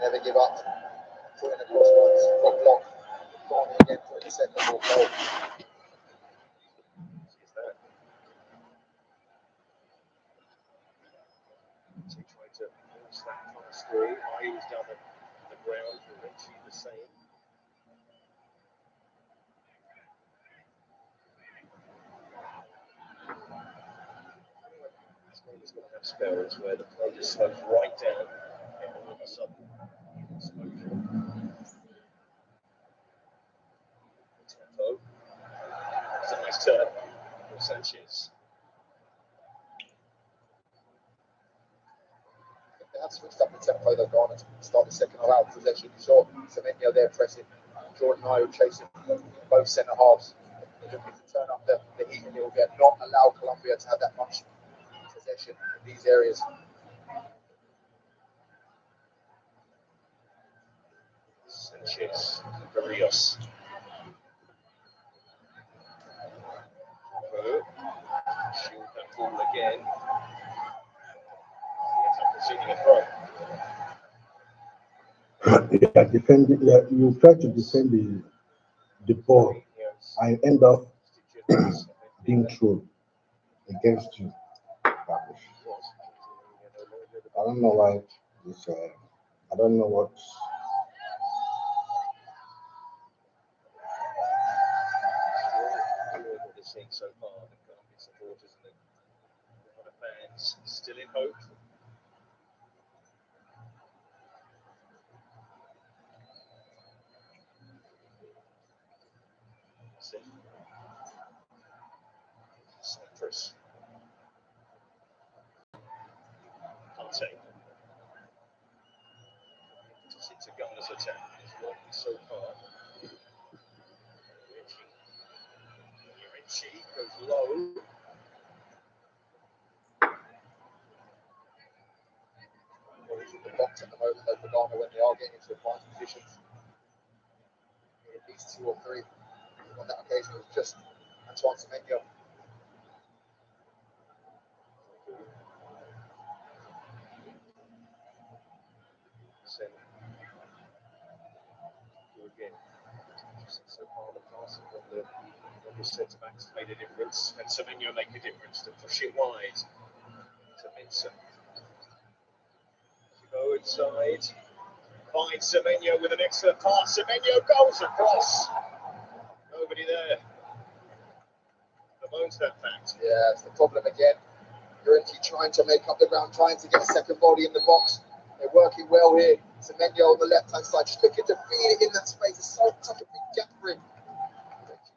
Never give up. Put in a cross once, got blocked. Gone again, put in the second ball goal. She's there. She tried to force that pass through. I was down the ground, and then she the same. It's going to have spells where the play just slows right down, and all of a sudden, tempo. It's a nice turn from Sanchez. They have switched up the tempo. They've gone and start the second half possession. You saw Semenyo there pressing. Jordan Ayew chasing both centre halves. They're looking to turn up the heat a little bit, not allow Colombia to have that much possession in these areas. Sanchez, Barrios. Shield that ball again. He ends up conceding a throw. Yeah, defending. Yeah, you try to defend the ball and end up being thrown against you. I don't know why this. I don't know what. What they're seeing so far, the Colombian supporters and the other fans still in hope. Cyprus. Conte. Just into Ghana's attack. It's working so far. Richie goes low. The box at the moment, though, for Ghana when they are getting into advanced positions. At least 2 or 3. On that occasion, it was just Antoine Semenyo. Again. So far, the passing on the centre backs made a difference, and Semenyo make a difference to push it wide to Minson. To go inside, finds Semenyo with an excellent pass. Semenyo goes across. Nobody there. Bemoans that fact. Yeah, it's the problem again. Yorenchi trying to make up the ground, trying to get a second body in the box. They're working well here. Semenyo on the left-hand side, just looking to feed it in that space. It's such a big gap for him.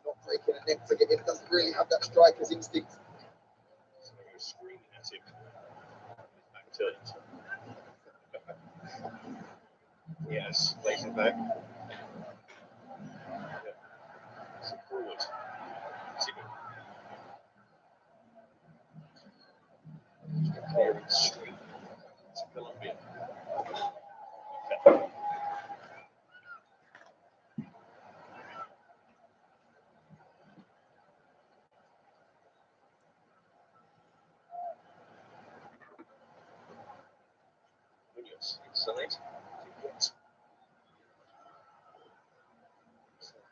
Not breaking a neck to get in. Doesn't really have that striker's instinct. Semenyo screaming at him. Back turned. Yes, plays it back. So forward. Clearing straight to Colombia. Okay. Williams inside.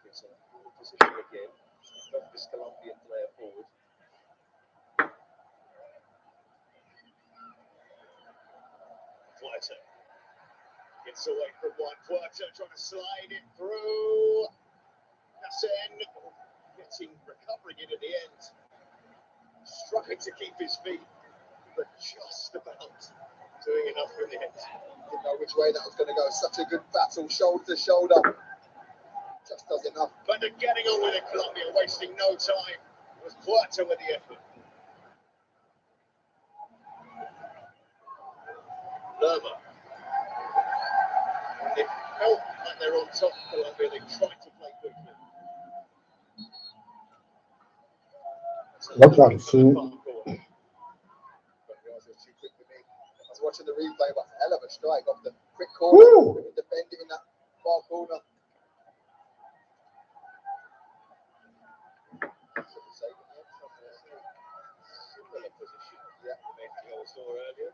Gets a forward position again. Got this Colombian player forward. Puerto gets away from one. Puerto trying to slide it through. Hassan recovering it at the end. Struggling to keep his feet, but just about doing enough in the end. Didn't know which way that was going to go. Such a good battle, shoulder to shoulder. Just does enough. But they're getting on with it, Colombia, wasting no time. It was Puerto with the effort. Lerma. When they felt like they're on top of Colombia, they tried to play quickly. What I'm seeing. I was watching the replay, but a hell of a strike off the quick corner. Woo! Defend it in that far corner. Similar position. Yeah, I saw earlier.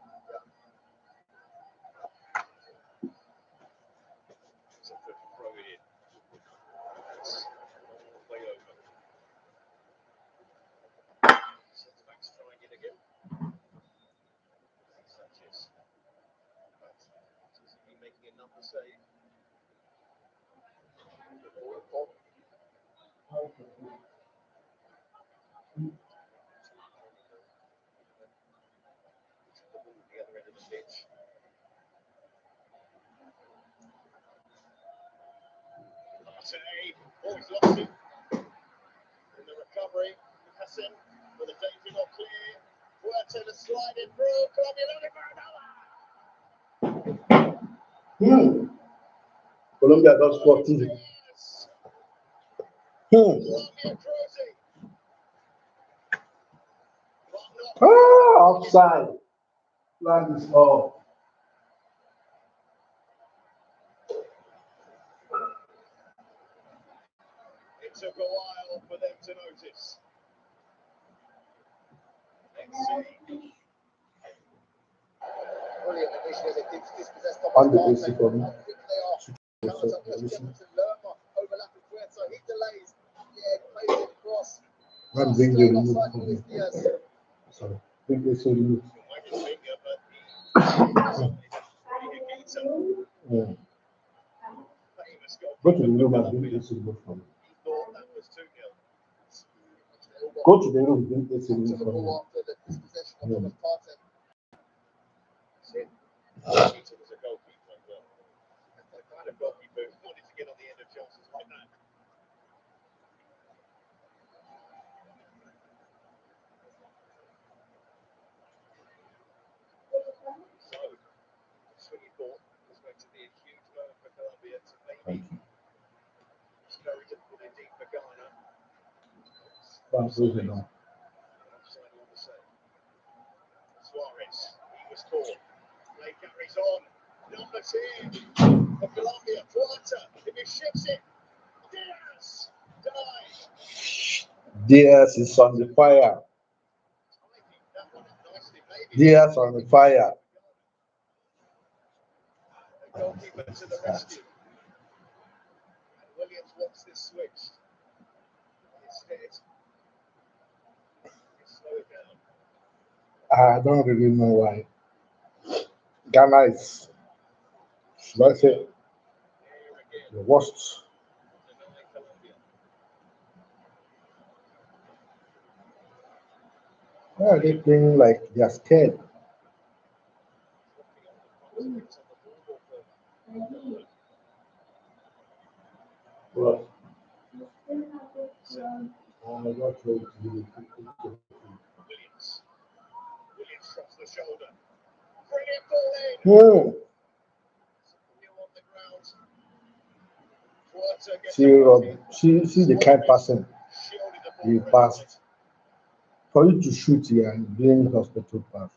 in number save. The other end of the pitch. Save. Oh, he's lost it. In the recovery, Hassan with a danger not clear. Puerta to slide it through. Colombia looking for another. Colombia got 14. Yes. Hmm. Colombia cruising. Offside. Flag is off. It took a while for them to notice. Let's see. Brilliant initially. They did dispossess On the Thomas AC Partey. for me. How quick they are. Counter up just Jefferson Lerma overlapping Puerto. He delays. Yeah, plays it across. One bring the Straight remote offside for for me. Luis Diaz. Sorry. Bring the remote. Like his finger, but he Yeah. famous goal. Go to the room and bring the remote for me. He thought that was 2-0. Go to the room, bring the To remote the for me. ball after the dispossession of Thomas Partey. He was a goalkeeper as well. The kind of goalkeeper who wanted to get on the end of chances like that. So, that's what you thought was going to be a huge moment for Colombia to maybe very difficult indeed for Ghana. Offside now. Offside on the save. Suarez, he was caught. Play carries on. Number 10 for Colombia. Puerta, if he shifts it. Diaz denied. Diaz is on the fire. Tidying that one up nicely. Maybe Diaz on the fire. the goalkeeper to the rescue. And Williams wants this switched. Instead, they slow it down. I don't really know why. Ghana is, should I say, Here again, the worst. deny Colombia. Why are they playing like they're scared? Dropping off the front switch on the ball or further. Well, So, I'm not ready to do it. Williams. Williams drops the shoulder. Brilliant ball in. Hmm. New on the ground. Puerta gets See, a Rob, in. see the kind person Shielded the he ball brilliantly. passed. For you to shoot here and doing hospital pass.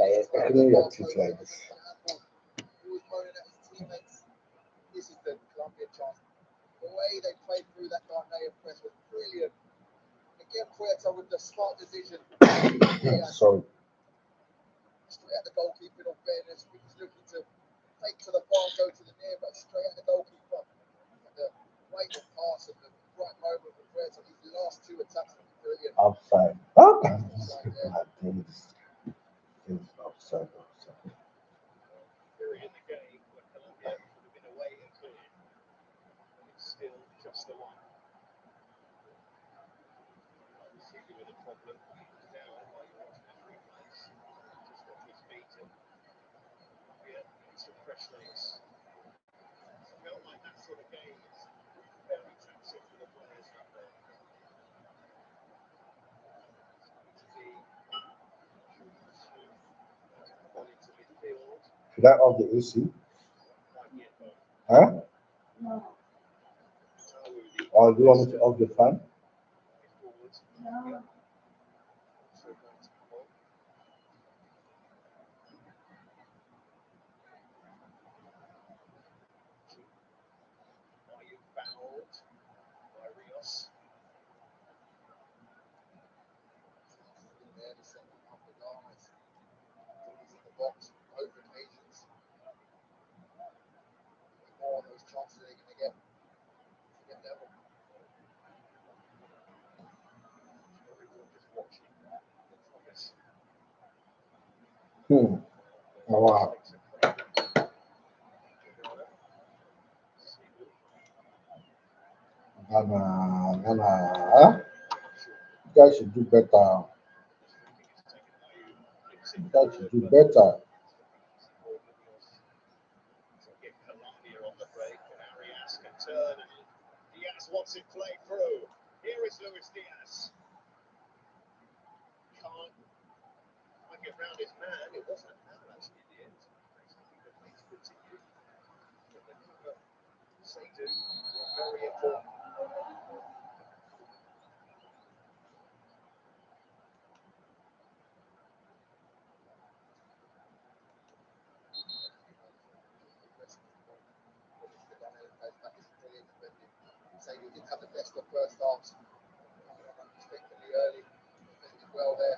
I expecting your teeth like this. He was moaning at his teammates. This is the Colombian chance. The way they played through that Ghanaian press was brilliant. Again, Puerto with the smart decision. Yeah, Sorry. straight at the goalkeeper, in all fairness. He was looking to take to the far, go to the near, but straight at the goalkeeper. And the right pass at the right moment for Puerto. His last two attacks were brilliant. Outside. How can these people have this? Things outside. Period in the game where Colombia would have been away and clear. And it's still just the one. City with a problem. Down while you're watching the replays. Just got to his feet and some fresh legs. It felt like that sort of game is very taxing for the players up there. To be come on into midfield. Should I off the AC? Not quite yet though. Huh? Tawu, the Or do you want me to off the fan? forward. Yeah. So going to come on. Are you fouled by Rios? There to set up the guys. He's in the box on both occasions. More of those chances they're going to get level. Everyone just watching. Thomas. Hmm. Oh, wow. Takes a crack. Huh? You guys should do better. You guys should do better. So get Colombia on the break, and Arias can turn, and Diaz wants it played through. Here is Luis Diaz. Can't get round his man. It wasn't a foul actually in the end. The pace continued. But the cover, Seydu, very important. Say we didn't have the best of first halves. Unexpectedly early, defended well there.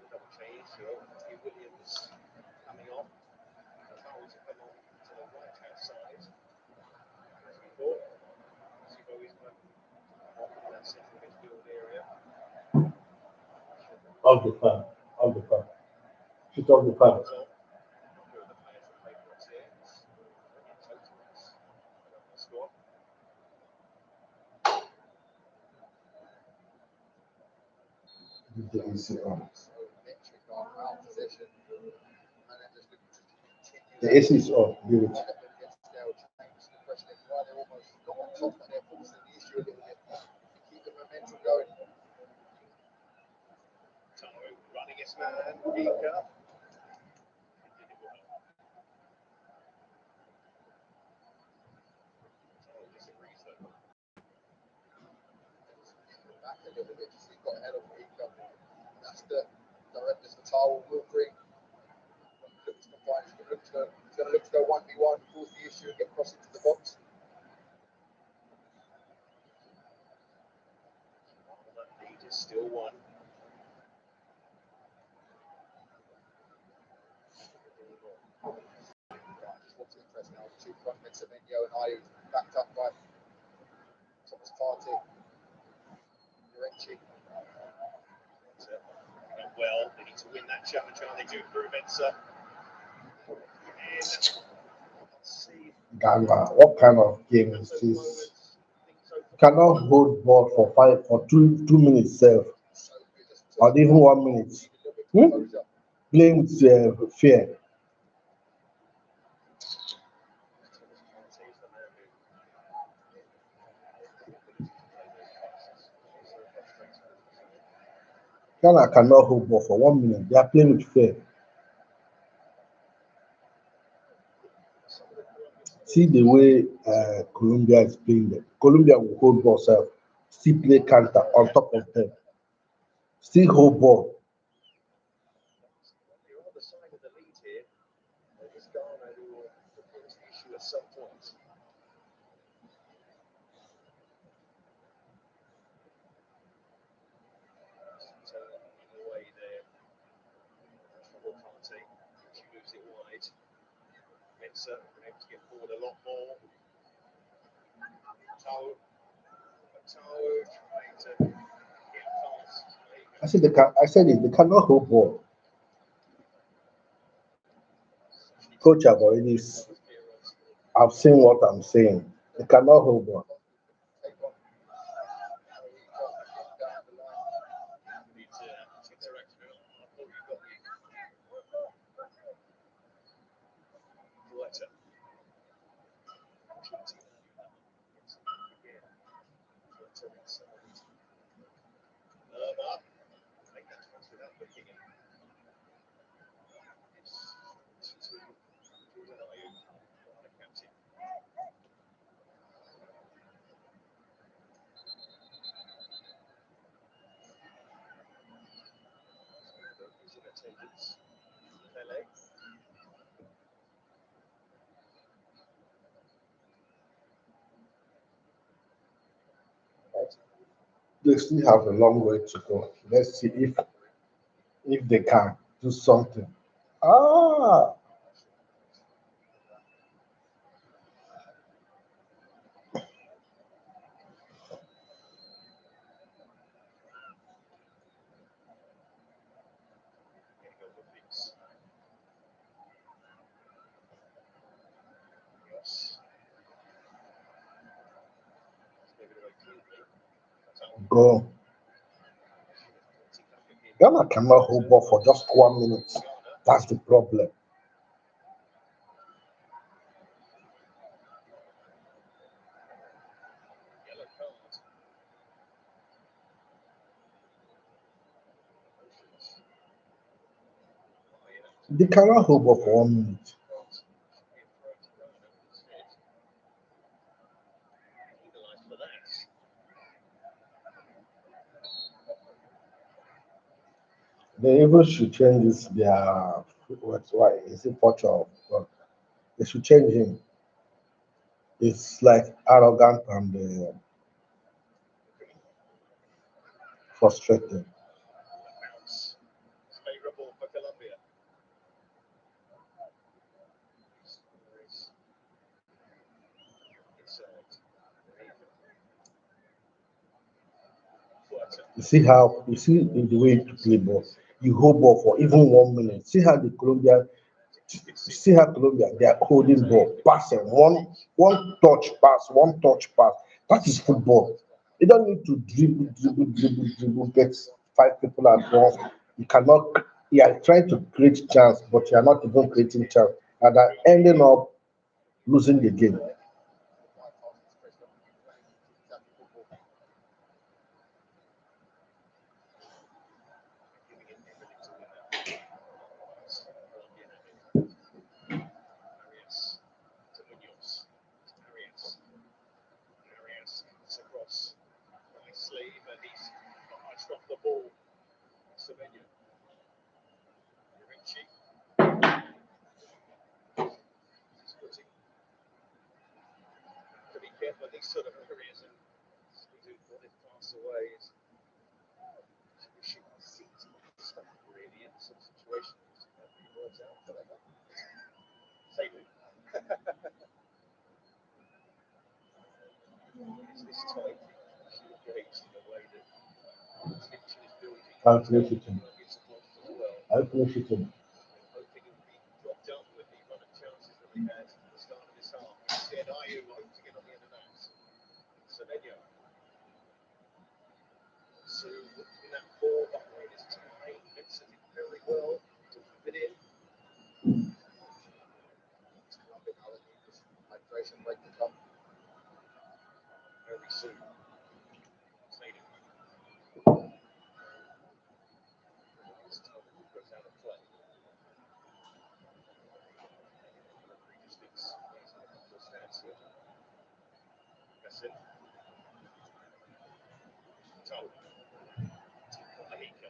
Double change, so Williams coming on. Foul to come on to the right hand side. As we thought, Sibo is in that central midfield area. Off the fan. Off the fan. Shoot off the fan. Two of the players that played for us here. In total, it's the squad. The AC on. So metric on our possession. And then just looking to continue. The AC is off. Give it. The question is why they're almost not on top, but they're forcing the issue a little bit. Keep the momentum going. Taro running his man, Vika. Taro disagrees though. Back a little bit, just got ahead of Vika. That's the directness the towel will bring. He's going to look to go 1v1, force the issue, and get across into the box. That lead is still one. Just what's interesting now, the two front men, Semenyo and Ayu, backed up by Thomas Partey, Urenchi. Well, they need to win that challenge, and they do through Mensa. Ghana. What kind of game is this? Cannot hold ball for 2 minutes self, or even 1 minute. Playing with fear. Ghana cannot hold ball for 1 minute. They are playing with fear. See the way Colombia is playing them. Colombia will hold ball self, still play counter on top of them, still hold ball. You're on the side of the lead here. It's Ghana who will force the issue at some point. Turn in the way there. Trouble Partey. She moves it wide. Mensa able to get forward a lot more. Tao trying to get past. I said it. They cannot hold ball. Coach, I've seen what I'm saying. They cannot hold ball. They still have a long way to go. Let's see if they can do something. Ah, Go. Ghana cannot hold ball for just 1 minute. That's the problem. Yellow card. They cannot hold ball for 1 minute. Penalised for that. They even should change this. Their what's why is it Portugal? Well, they should change him. It's like arrogant and frustrating. Bounce. It's favourable for Colombia. Inside. Flutter. You see in the way to play ball. You hold ball for even 1 minute. See how Colombia they are holding ball, passing one touch pass, one touch pass. That is football. You don't need to dribble, get five people at once. You cannot. You are trying to create chance, but you are not even creating chance, and are ending up losing the game. Giving it everything to win that. Colombia have it. Arias to Munoz. Arias. Arias cuts across nicely, but he's marched off the ball. Semenyo. Ricci. He's putting. To be careful in these sort of areas and what if pass away is wishing seats stuff really in some situations. That really works out for them. Save it. Is this tight? Actually engaged in a way that tension is building. I'll finish it. Colombian supporters as well. I'll finish it. Hoping it will be dropped up with the run of chances that they had at the start of this half. Instead, Ayew hoping to get on the end of that. Semenyo. So in that ball behind his time, mixes it very well to whip it in. Hydration break to come. Very soon. Sneijder. This time the ball goes out of play. Referee just thinks he's in a couple of stands here. Bessin. Toe. Mahika.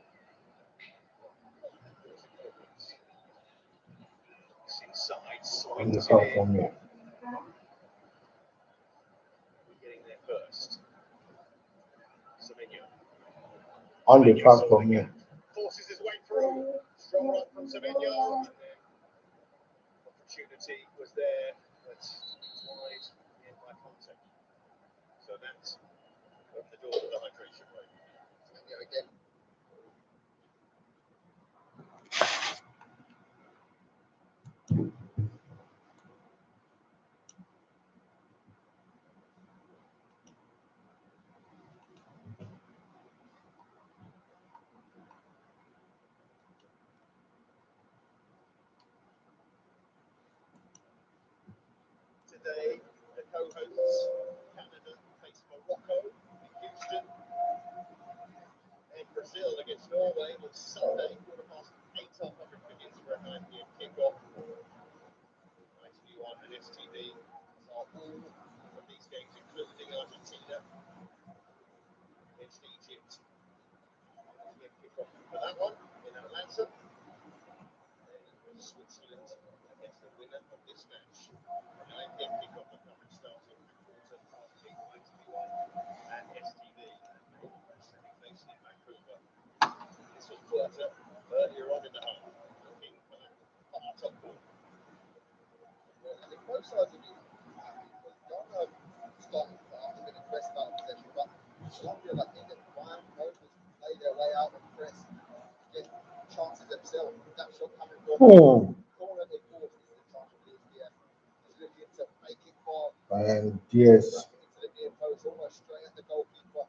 It's inside, And the swings foul it for in. me. We're getting there first. Semenyo. On the foul for me. Forces his way through. Strong run from Semenyo. And then opportunity was there, but it's wide in by contact. So that's opened the door to the hydration break. Semenyo again. Today, the co-hosts, Canada face Morocco in Houston, and Brazil against Norway on Sunday, 8:15 South African Indians for a 9 p.m. kickoff. ITV1 and STV are all of these games, including Argentina against Egypt. 9 p.m. kickoff for that one in Atlanta. And Switzerland against the winner of this match. 9 p.m. kickoff, the coverage starting at 8:15 ITV1 and STV. Semi-facing in Vancouver. This was Flutter earlier on in the half, looking for that far top ball. Well, I think both sides will be happy because Ghana started fast and been a press start possession, but Colombia like needed one moment to play their way out and press, get chances themselves. That shot coming from Oh, corner they forced is the chance of DSDF. He's looking to make it far and yes, into the near post, almost straight at the goalkeeper.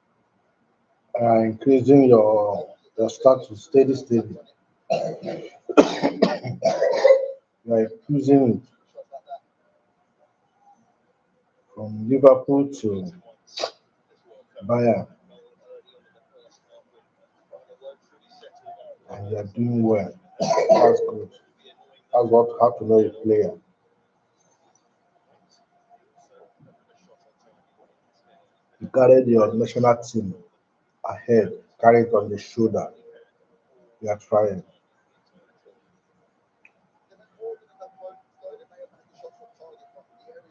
increasing your status steady, steady. You are increasing it from Liverpool to Bayern, and you are doing well. That's good. That's what how to know a player. You carried your national team ahead, carry it on the shoulder. You are trying.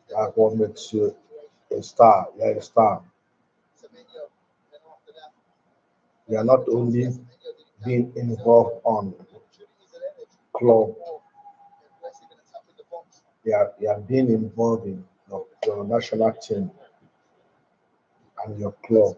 That's what makes you a star. You are a star. You are not only being involved on club, you are being involved in your national team and your club.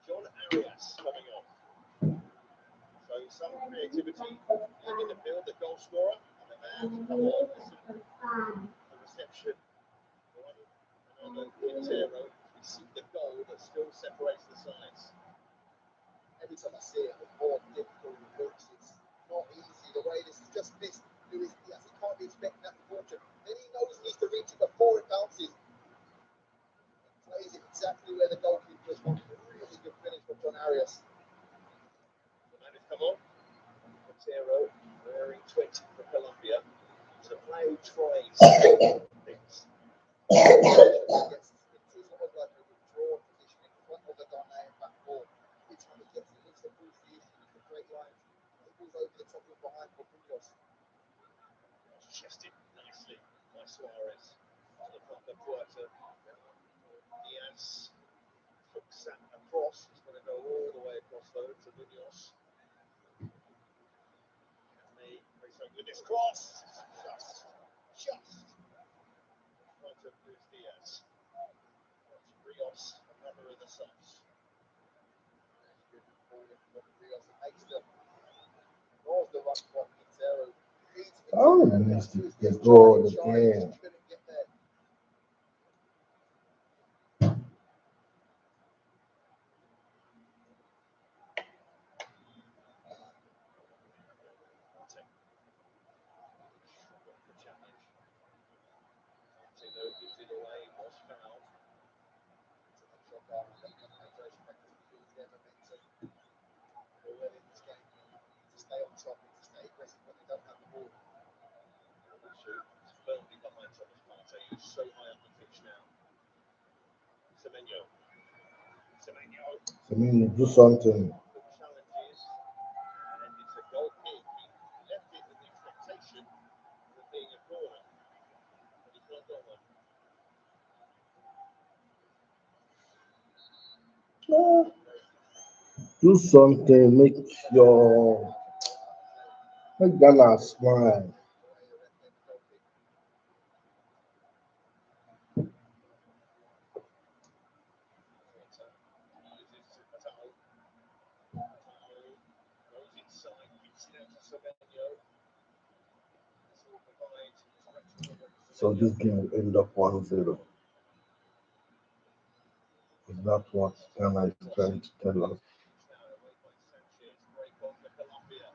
John Arias coming on. Showing some creativity in the field, the goal scorer, and the man to come on. The reception. Another Quintero. We see the goal that still separates the sides. Every time I see it, the more difficult it looks. It's not easy. The way this is just missed. Luis Diaz, he can't be expecting that to fortune. Then he knows he needs to reach it before it bounces. Plays it exactly where the goalkeeper is. Really good finish from John Arias. The man has come on. Quintero wearing 20 for Colombia. It's a player who tries things. It's almost like a withdrawn position in front of the Ghanaian back four. Every time he gets it, he looks to boost the issue. He's a great line. He goes over the top and behind for Munoz. Chested nicely by Suarez. To the front of Puerta. Diaz hooks that across. It's going to go all the way across though to Munoz. With this cross, just in front of Luis Diaz. That's Rios, another of the subs. Good ball in from Rios. It makes the draws the run from Quintero. Oh, missed the goal again. He couldn't get there. The challenge. Martino gives it away, was fouled. Shot down. Penetration back to the field. Their momentum. They're well in this game. To stay on top and to stay aggressive when they don't have the ball. Also, it's firmly behind Thomas Partey, who's so high up the pitch now. Semenyo. I mean, you do something. The challenges, and it's a goal kick. He left it with the expectation of it being a corner, but he's not got one. Do something. Make Ghana smile. Uses to Patao. Patao goes inside, kicks it out to Semenyo. This will provide direction for So Semenyo. this game will end up 1-0. Is that what Ghana is trying to tell us? Now away by Sanchez. Break on for Colombia.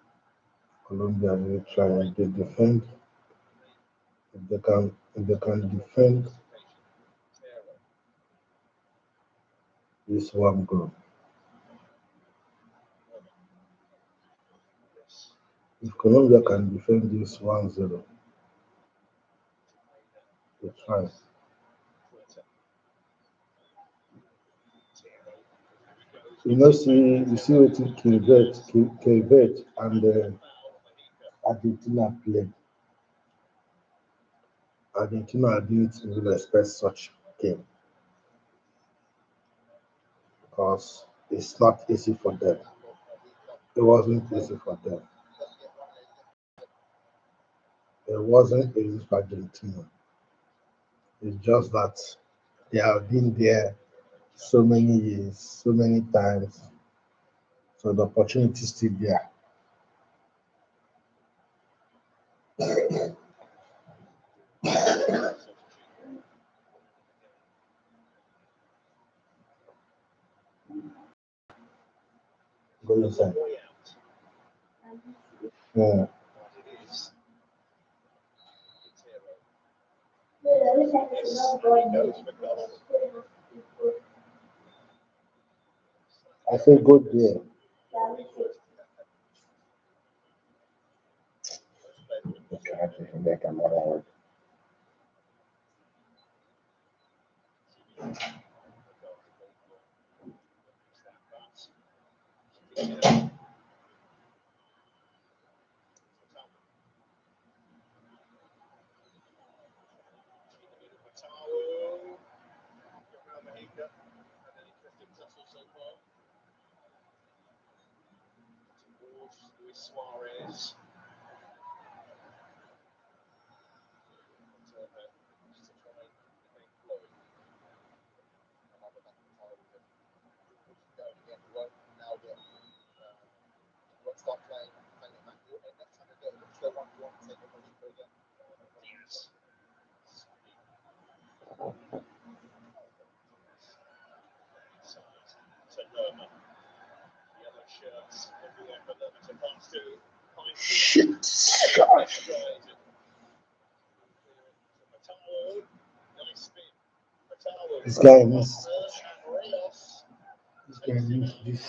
Colombia will try and they defend. If they can defend Terror. this one goal. Yes. If Colombia can defend this 1-0, they try. Puerta. Terror. Here he goes. You see what Quebec and Foul on Mahika. Argentina play. Argentina didn't really expect such game because it's not easy for them. It wasn't easy for them. doesn't get one leg. It wasn't easy for Argentina. It's just that they have been there so many years, so many times. So the opportunity is still there. Go inside. Way out. Yeah. As it is, it's hero. I wish I could Yes, love and he going goes there. for goal. I say good there. Okay, I have to make another one. Luis Suarez. Just to try and remain flowing. Going again, we won't now get. Won't start playing it back. Next time we go 1-1, take a motion for again. Diaz. To Lerma. Yellow shirts everywhere for Lerma to pass to. Shit. Gosh. Matao. Nice spin. Matao. This guy needs. And Rios. This guy needs this.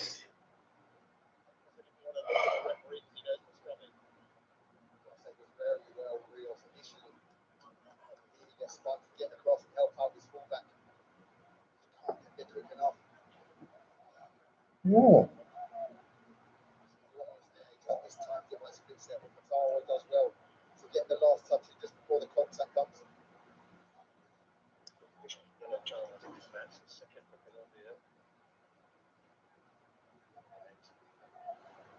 Referee, he knows what's coming. I think it was very well Rios initially. He gets spun to get across and help out his fullback. Can't get quick enough. No. This time get my spin set, but Mataro does well to get the last touch just before the contact comes. Yellow card. That's the second for Colombia.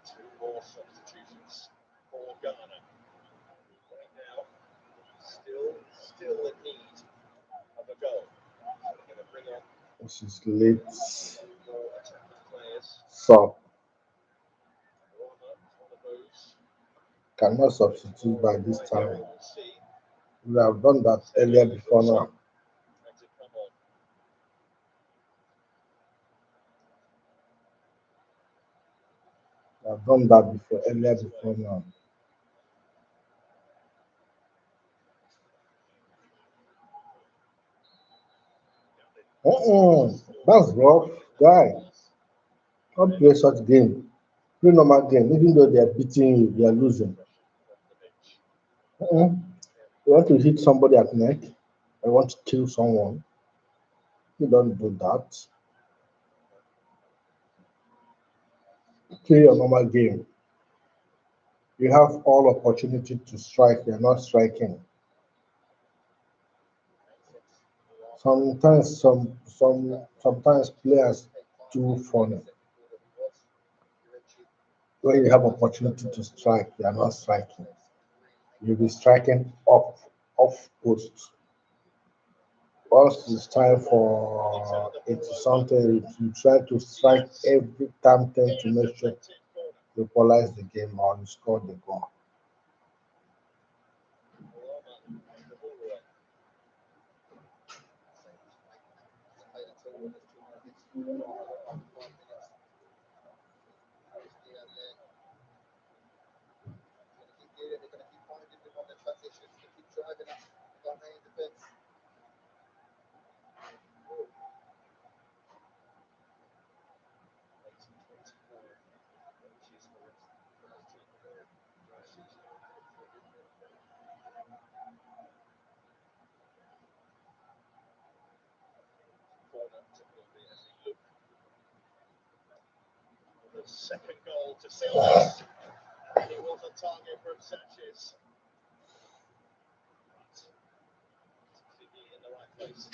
Two more substitutions for Ghana. Right now, still in need of a goal. So they're going to bring on This is late. more attacking players. So Roma is one of those. cannot substitute by this time. We'll see. We have done that earlier before now. And to come on. We have done that before earlier before now. That's rough, guy. Don't play such game. Play normal game. Even though they are beating you, they are losing. Off the bench. You want to hit somebody at neck? I want to kill someone. You don't do that. Play your normal game. You have all opportunity to strike. You're not striking. Sometimes players do funny. When you have opportunity to strike, you are not striking. You'll be striking off post. Once it's time for it something, you try to strike every time thing to make sure you equalize the game or you score the goal. They're going to keep finding him on the transitions to keep driving up Ghanaian defence. The second goal to seal this. And it was a target from Sanchez. Completely in the right place.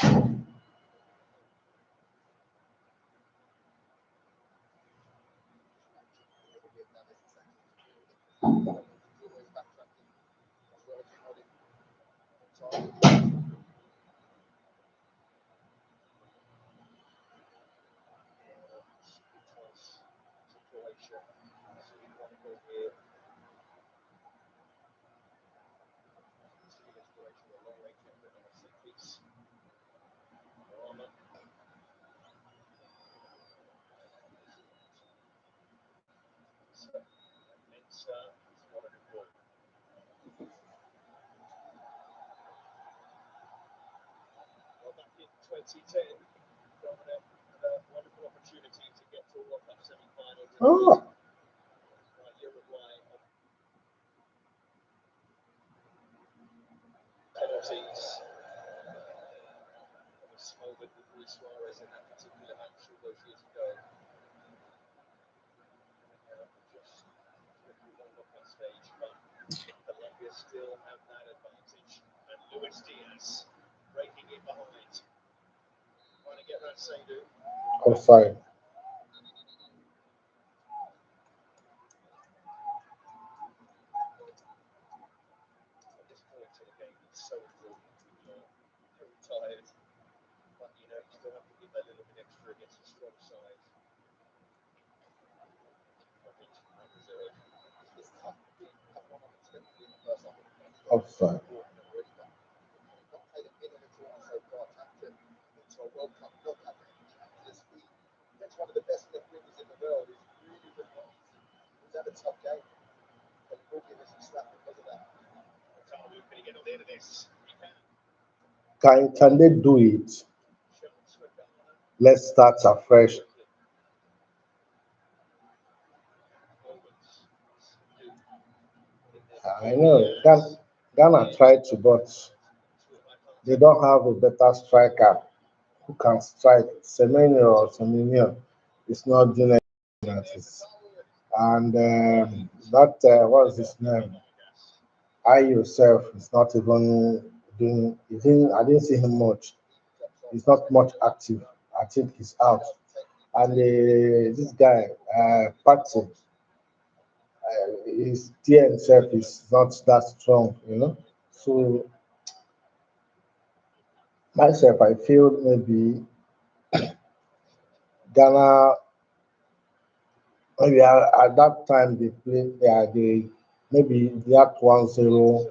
Situation. So we want to go here. Inspiration, a long range effort on a set piece. Armour. Mensa, what a good ball. Well, back in 2010, Dominic had a wonderful opportunity to get to a World Cup semi-final. Oh, Uruguay on penalties. It was smoulded with Luis Suarez in that particular match all those years ago. Just one knockout stage, but Colombia still have that advantage. And Luis Diaz breaking it behind. Trying to get that Seydu. offside. At this point in the game, it's so important. You're very tired, but you know you still have to give that little bit extra against a strong side. Unreserved. It's tough being one unexpectedly in the first half of the match. Offside. Not played in a tournament so far, captain into a World Cup knockout game. That's one of the best left wingers in the world. It's really good. He's had a tough game, but he will give us some slack because of that. Tamu, can he get on the end of this? He can. Can they do it? Chance for Ghana. Let's start afresh. Moments. Seydu in there. I know Ghana tried to, but they don't have a better striker who can strike. Semenyo or Semenyo is not doing anything at it. And that what's his name? I yourself is not even doing. I didn't see him much. He's not much active. I think he's out. And this guy, Patrick, his tear himself is not that strong. So myself, I feel maybe Ghana, maybe at that time they play, they maybe they had 1-0, Semenyo.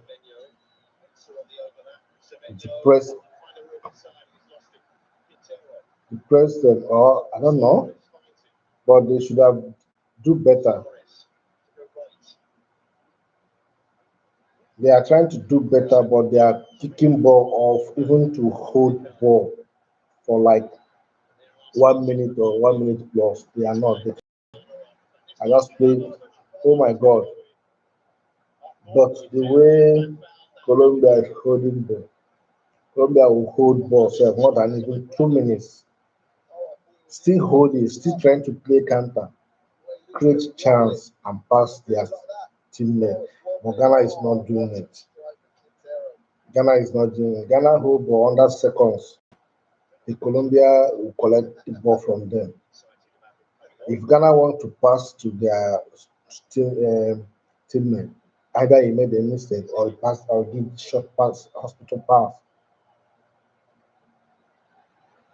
Mensa on the overlap. Semenyo. depressed, Find a room inside. He's lost it. Quintero. depressed them, or I don't know, Suarez finds him. but they should have do better. Suarez to go right. They are trying to do better, but they are kicking ball off, even to hold ball for like And they're asking 1 minute or 1 minute plus. They are not. Ghana up. And this I time just played. Ghana looks Oh right my to get God! going. But the way Colombia is holding ball, Colombia will hold ball sef more than even 2 minutes. Still holding, still trying to play counter, create chance and pass their teammate. But Ghana is not doing it. Ghana is not doing it. Ghana hold ball under seconds. The Colombia will collect the ball from them. If Ghana want to pass to their teammate, either he made a mistake or he passed or give short pass, hospital pass.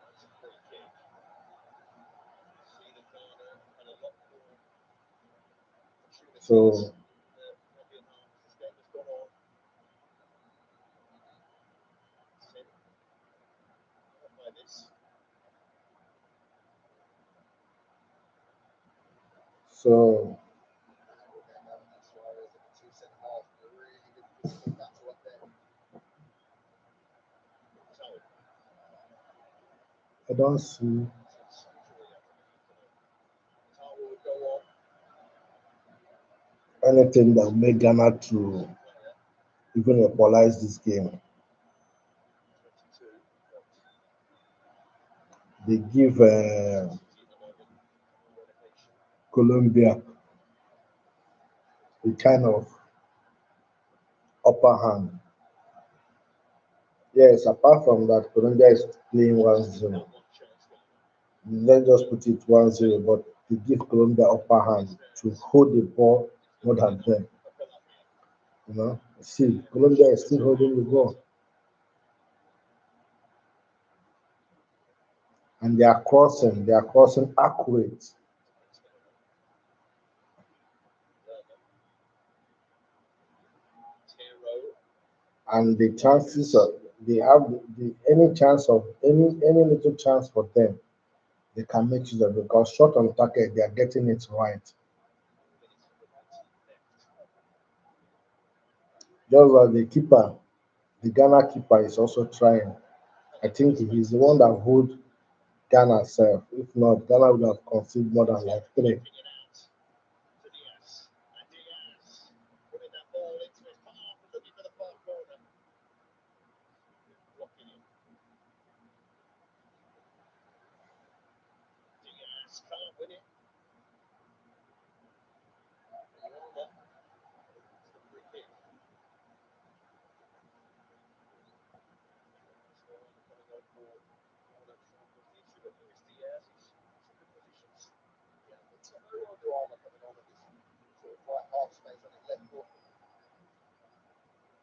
That's a free kick. Seen of Ghana had a lot more opportunities So in the Colombian half as this game has gone on. Sent out by this. so Suarez in the two centre half, a really good physical battle up there. So I don't see it's joy up underneath tonight. Tamu would go on. anything that will make Ghana to Decent player. even equalize this game. 22. But They give City at the moment. Relegation. Colombia a kind of upper hand. Yes, apart from that, Colombia is playing Just 1-0. about one chance, Ghana. Let's just put it 1-0, but they give Colombia upper hand to hold the ball It's more looking than in them. for Colombia. See, Colombia is still holding the ball. and they are crossing accurate, Tiro, and the chances of they have any chance of any little chance for them, they can make use of it because shot on target they are getting it right. minutes of the 90 left. Just like the Ghana keeper is also trying. I think he's the one that hold Ghana self. If not, Ghana would have conceded more than like three. Flicking it out to Diaz. And Diaz putting that ball into his path and looking for the far corner. Blocking it. Diaz can't win it. Warner. It's the free kick. So coming on for Warner trying to the issue, but Luis Diaz is in good positions. Yeah, it's a very old drama coming on at this sort of right half space on his left foot.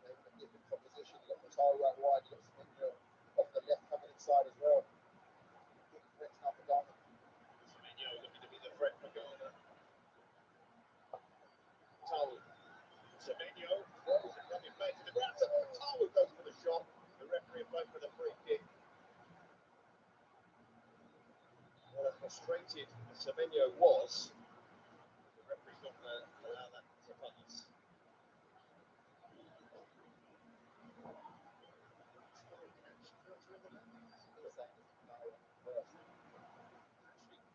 Maybe a different proposition. You got Mataro out wide, you got Semenyo off the left coming inside as well. Big threats up and down. Semenyo looking to be the threat for Ghana. Tawu. Semenyo throws it running back to the ground. Tawu goes for the shot. The referee blows for the free kick. What a frustrated Semenyo was. The referee's not going to allow that to pass. Actually,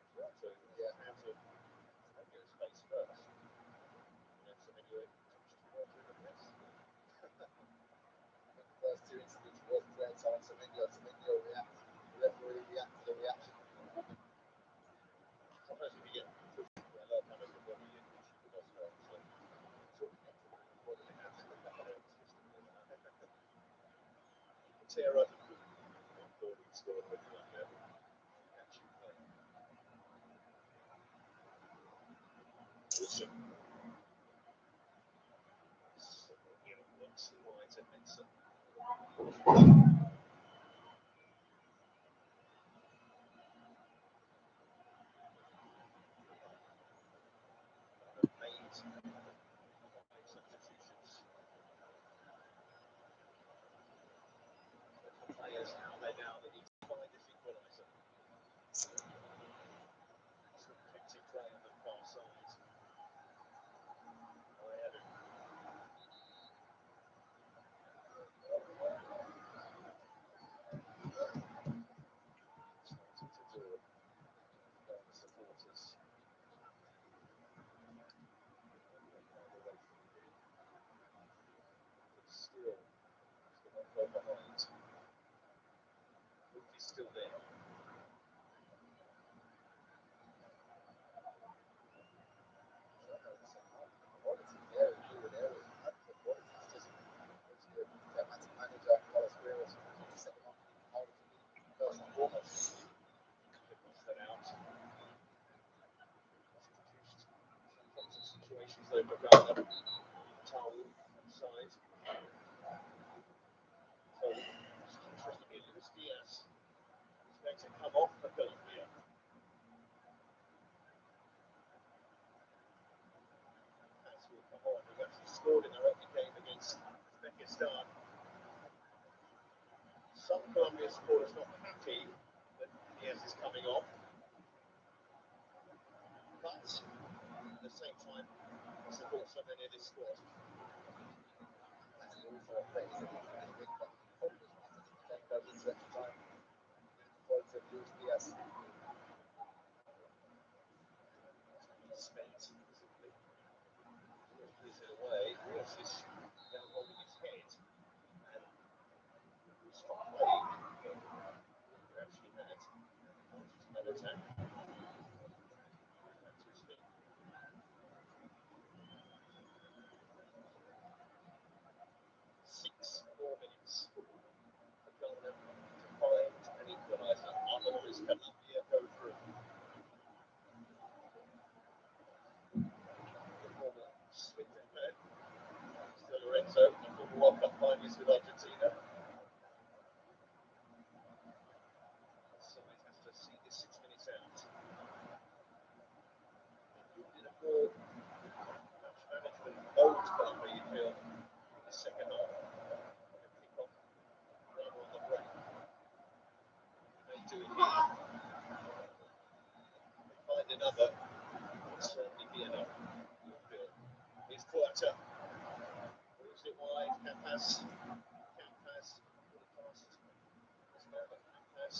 Semenyo's face first. And then Semenyo touched Walter in the face. The first two incidents was threats on Semenyo. Semenyo reacts. The referee reacts to the reaction. Sometimes if you get pushed into a low kind of body, she was hurt. So what do they have to look at their system? Tiro, one goal he scored with like a catching play. Wilson. Looks wide at Benson. Made 5 substitutions. The players how they now they need to find this equaliser. Some hectic play on the far side. By Evan. Starting to draw the supporters. Still not far behind. Luke is still there. Quality there, good area. The quality is just good. Dramatic manager, Carlos Guerrero, set them up how to be first and foremost. Across that out. Produced plenty of situations though for Ghana. Tawu outside. So interestingly, Luis Diaz is going to come off for Colombia. As will come on. They've actually scored in their opening game against Uzbekistan. Some Colombian supporters not happy that Diaz is coming off. But at the same time, I support so many of this squad. And also a place that you can win, but probably as the game goes into extra time. Quality of Luis Diaz. Spent visibly. Gives it away. Rios is now holding his head. And stop playing. We actually had that attack. Back to his feet. 6 more minutes for Ghana to find an equaliser. Or is Colombia go through? The former Swindon man, still Lorenzo, the former World Cup finalist with Argentina. The side has to seek Yes.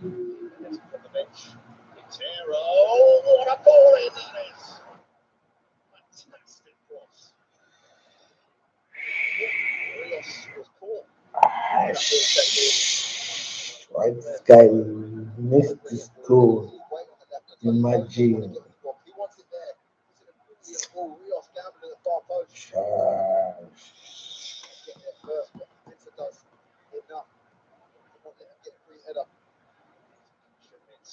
From the bench. Quintero. What a ball in that is! Fantastic cross. Rios was caught. Why this guy missed this goal? Imagine. He wants it there. He's in a ball. Rios down to the far post. Get there first, but Vincent does enough to not let him get a free header. Schmitz.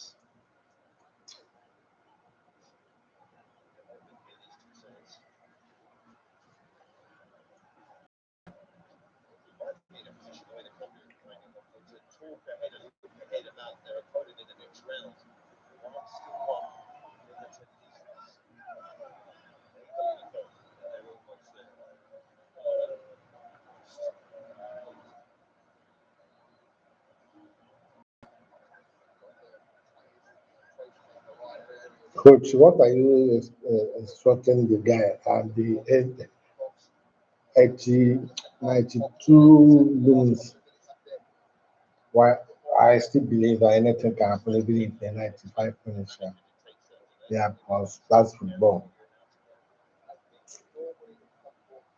Might be in a position where the Colombia are playing to talk ahead and look ahead about their opponent in the next round. While still one in the tennis. They believe both. They're almost there. Coach, what are you instructing the guy at the 80, 92 minutes? Why I still believe that anything can happen even in the 95 minutes. Yeah, because that's football. Normally,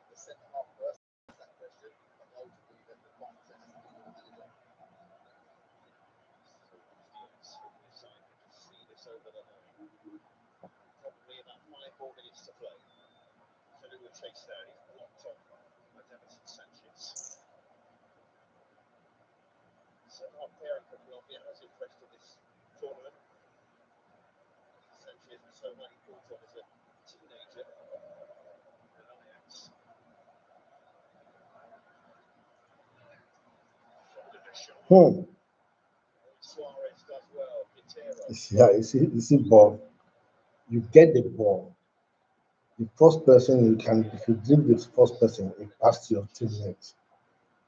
the centre half first, that question, but ultimately, the final manager. See this over the line. Probably about 5 more minutes to play. So who will chase that? He's blocked on by Davinson Sanchez. Centre half pairing for Colombia has impressed in this tournament. Sanchez was so much thought of as a teenager at Ajax. Shoulder to shoulder. Suarez does well. Quintero. You see ball. You get the ball. The first person you can, if you dribble the first person, you pass to your teammate.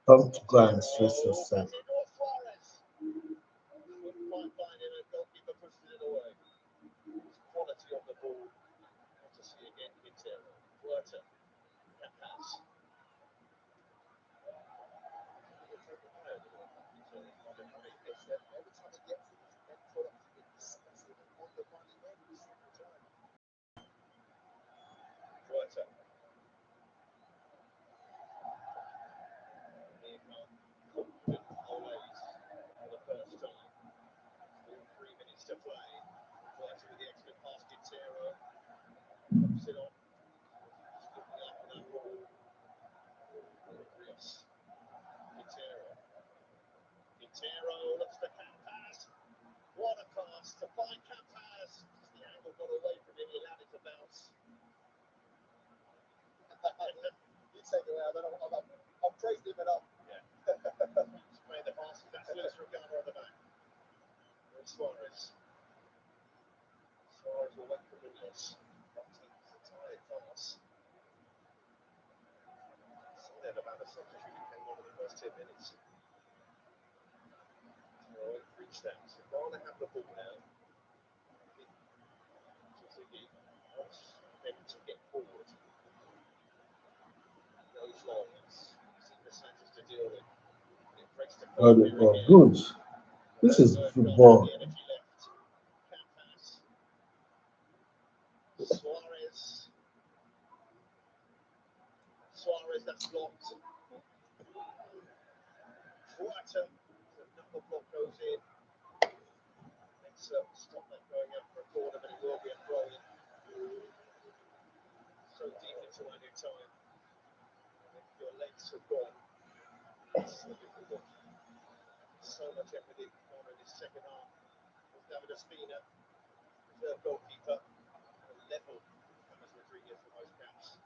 Don't go and stress yourself. Suarez. Couldn't quite find him, and goalkeeper pushed it away. Quality of the ball. Have to see again Quintero. Huerta. Capaz. Every time he gets it, his end product is decisive and on the money every single time. Huerta. Here come confident Olays for the first time. All 3 minutes to play. Huerta with the excellent pass. Quintero. Pops it on. Just looking up for that ball. Rios. Quintero. Quintero looks to Capaz. What a pass to find Capaz. The angle got away from him. He allowed it to bounce. You take it away. I don't know what I'm praised him enough. Yeah. Just made the pass. That's Luis Regana on the back. Suarez. Suarez will wait for Rios. It's a tired pass. Something about a substitute came on in the first 10 minutes. So it reached out. So Ghana have the ball now. Ziggy wants them to get forward. Goes long. It's easy for Sanchez to deal with. It breaks to Oh, the Colombia ball. again. Good. This is football. The energy left. Capaz. Suarez. Suarez, that's blocked. Huerta. Another block goes in. Let's stop that going out for a corner, but it will be a throw in. So deep into our new time. If your legs have gone, it's so difficult. So much effort in this second half. David Ospina, reserve goalkeeper, level James Rodriguez for most caps.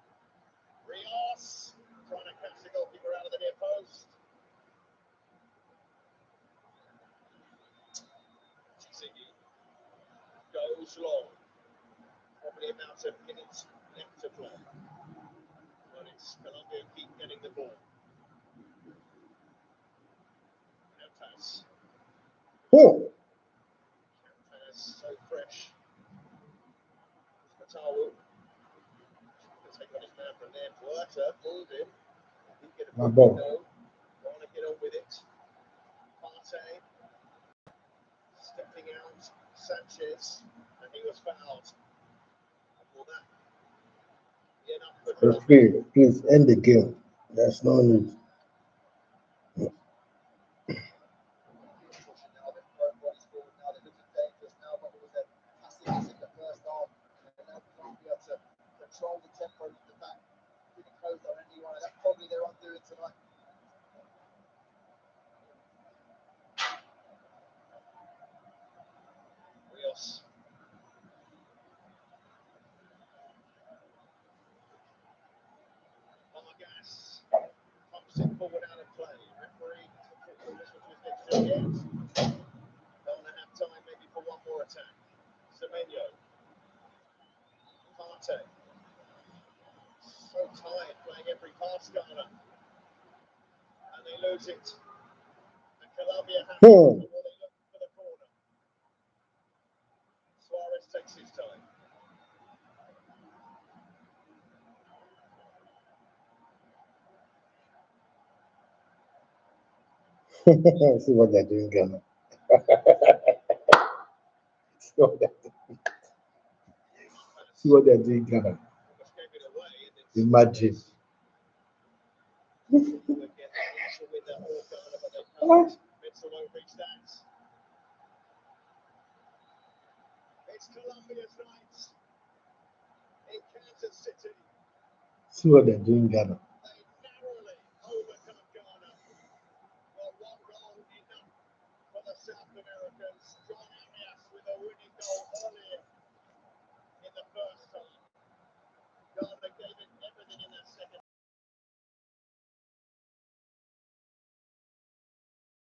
Rios trying to catch the goalkeeper out of the near post. Ziggy goes long. Probably about a minute left to play. But it's Colombia keep getting the ball. Capaz. Oh, Capaz, so fresh. Matawu. Take on his man from there. Huerta pulled him. He get a my good ball. window. Want to get on with it. Partey. out Sanchez, and he was fouled. And for that, he ended up putting him on. Referee, please end the game. There's no need. Pushing now, they're throwing bodies forward now, they're looking dangerous now, but it was a passiveness in the first half, and allowed Colombia to control the tempo of the back, didn't close on anyone, and that's probably their undoing tonight. Rios. Vargas pumps it forward out of play. Referee this was his next to the end. Don't have time maybe for one more attack. Semenyo. Partey. So tired playing every pass, Ghana. And they lose it. And Colombia have it before they look for the corner. Suarez takes his time. See what they're doing, Ghana. See what they're See what they're doing, Ghana. Almost gave it away. And Imagine. would get the initial win that all Ghana, but they can't. Mitchell won't reach that. It's Colombia's night in Kansas City. See what they're doing, Ghana. They narrowly overcome Ghana. Well, one goal enough for the South Americans.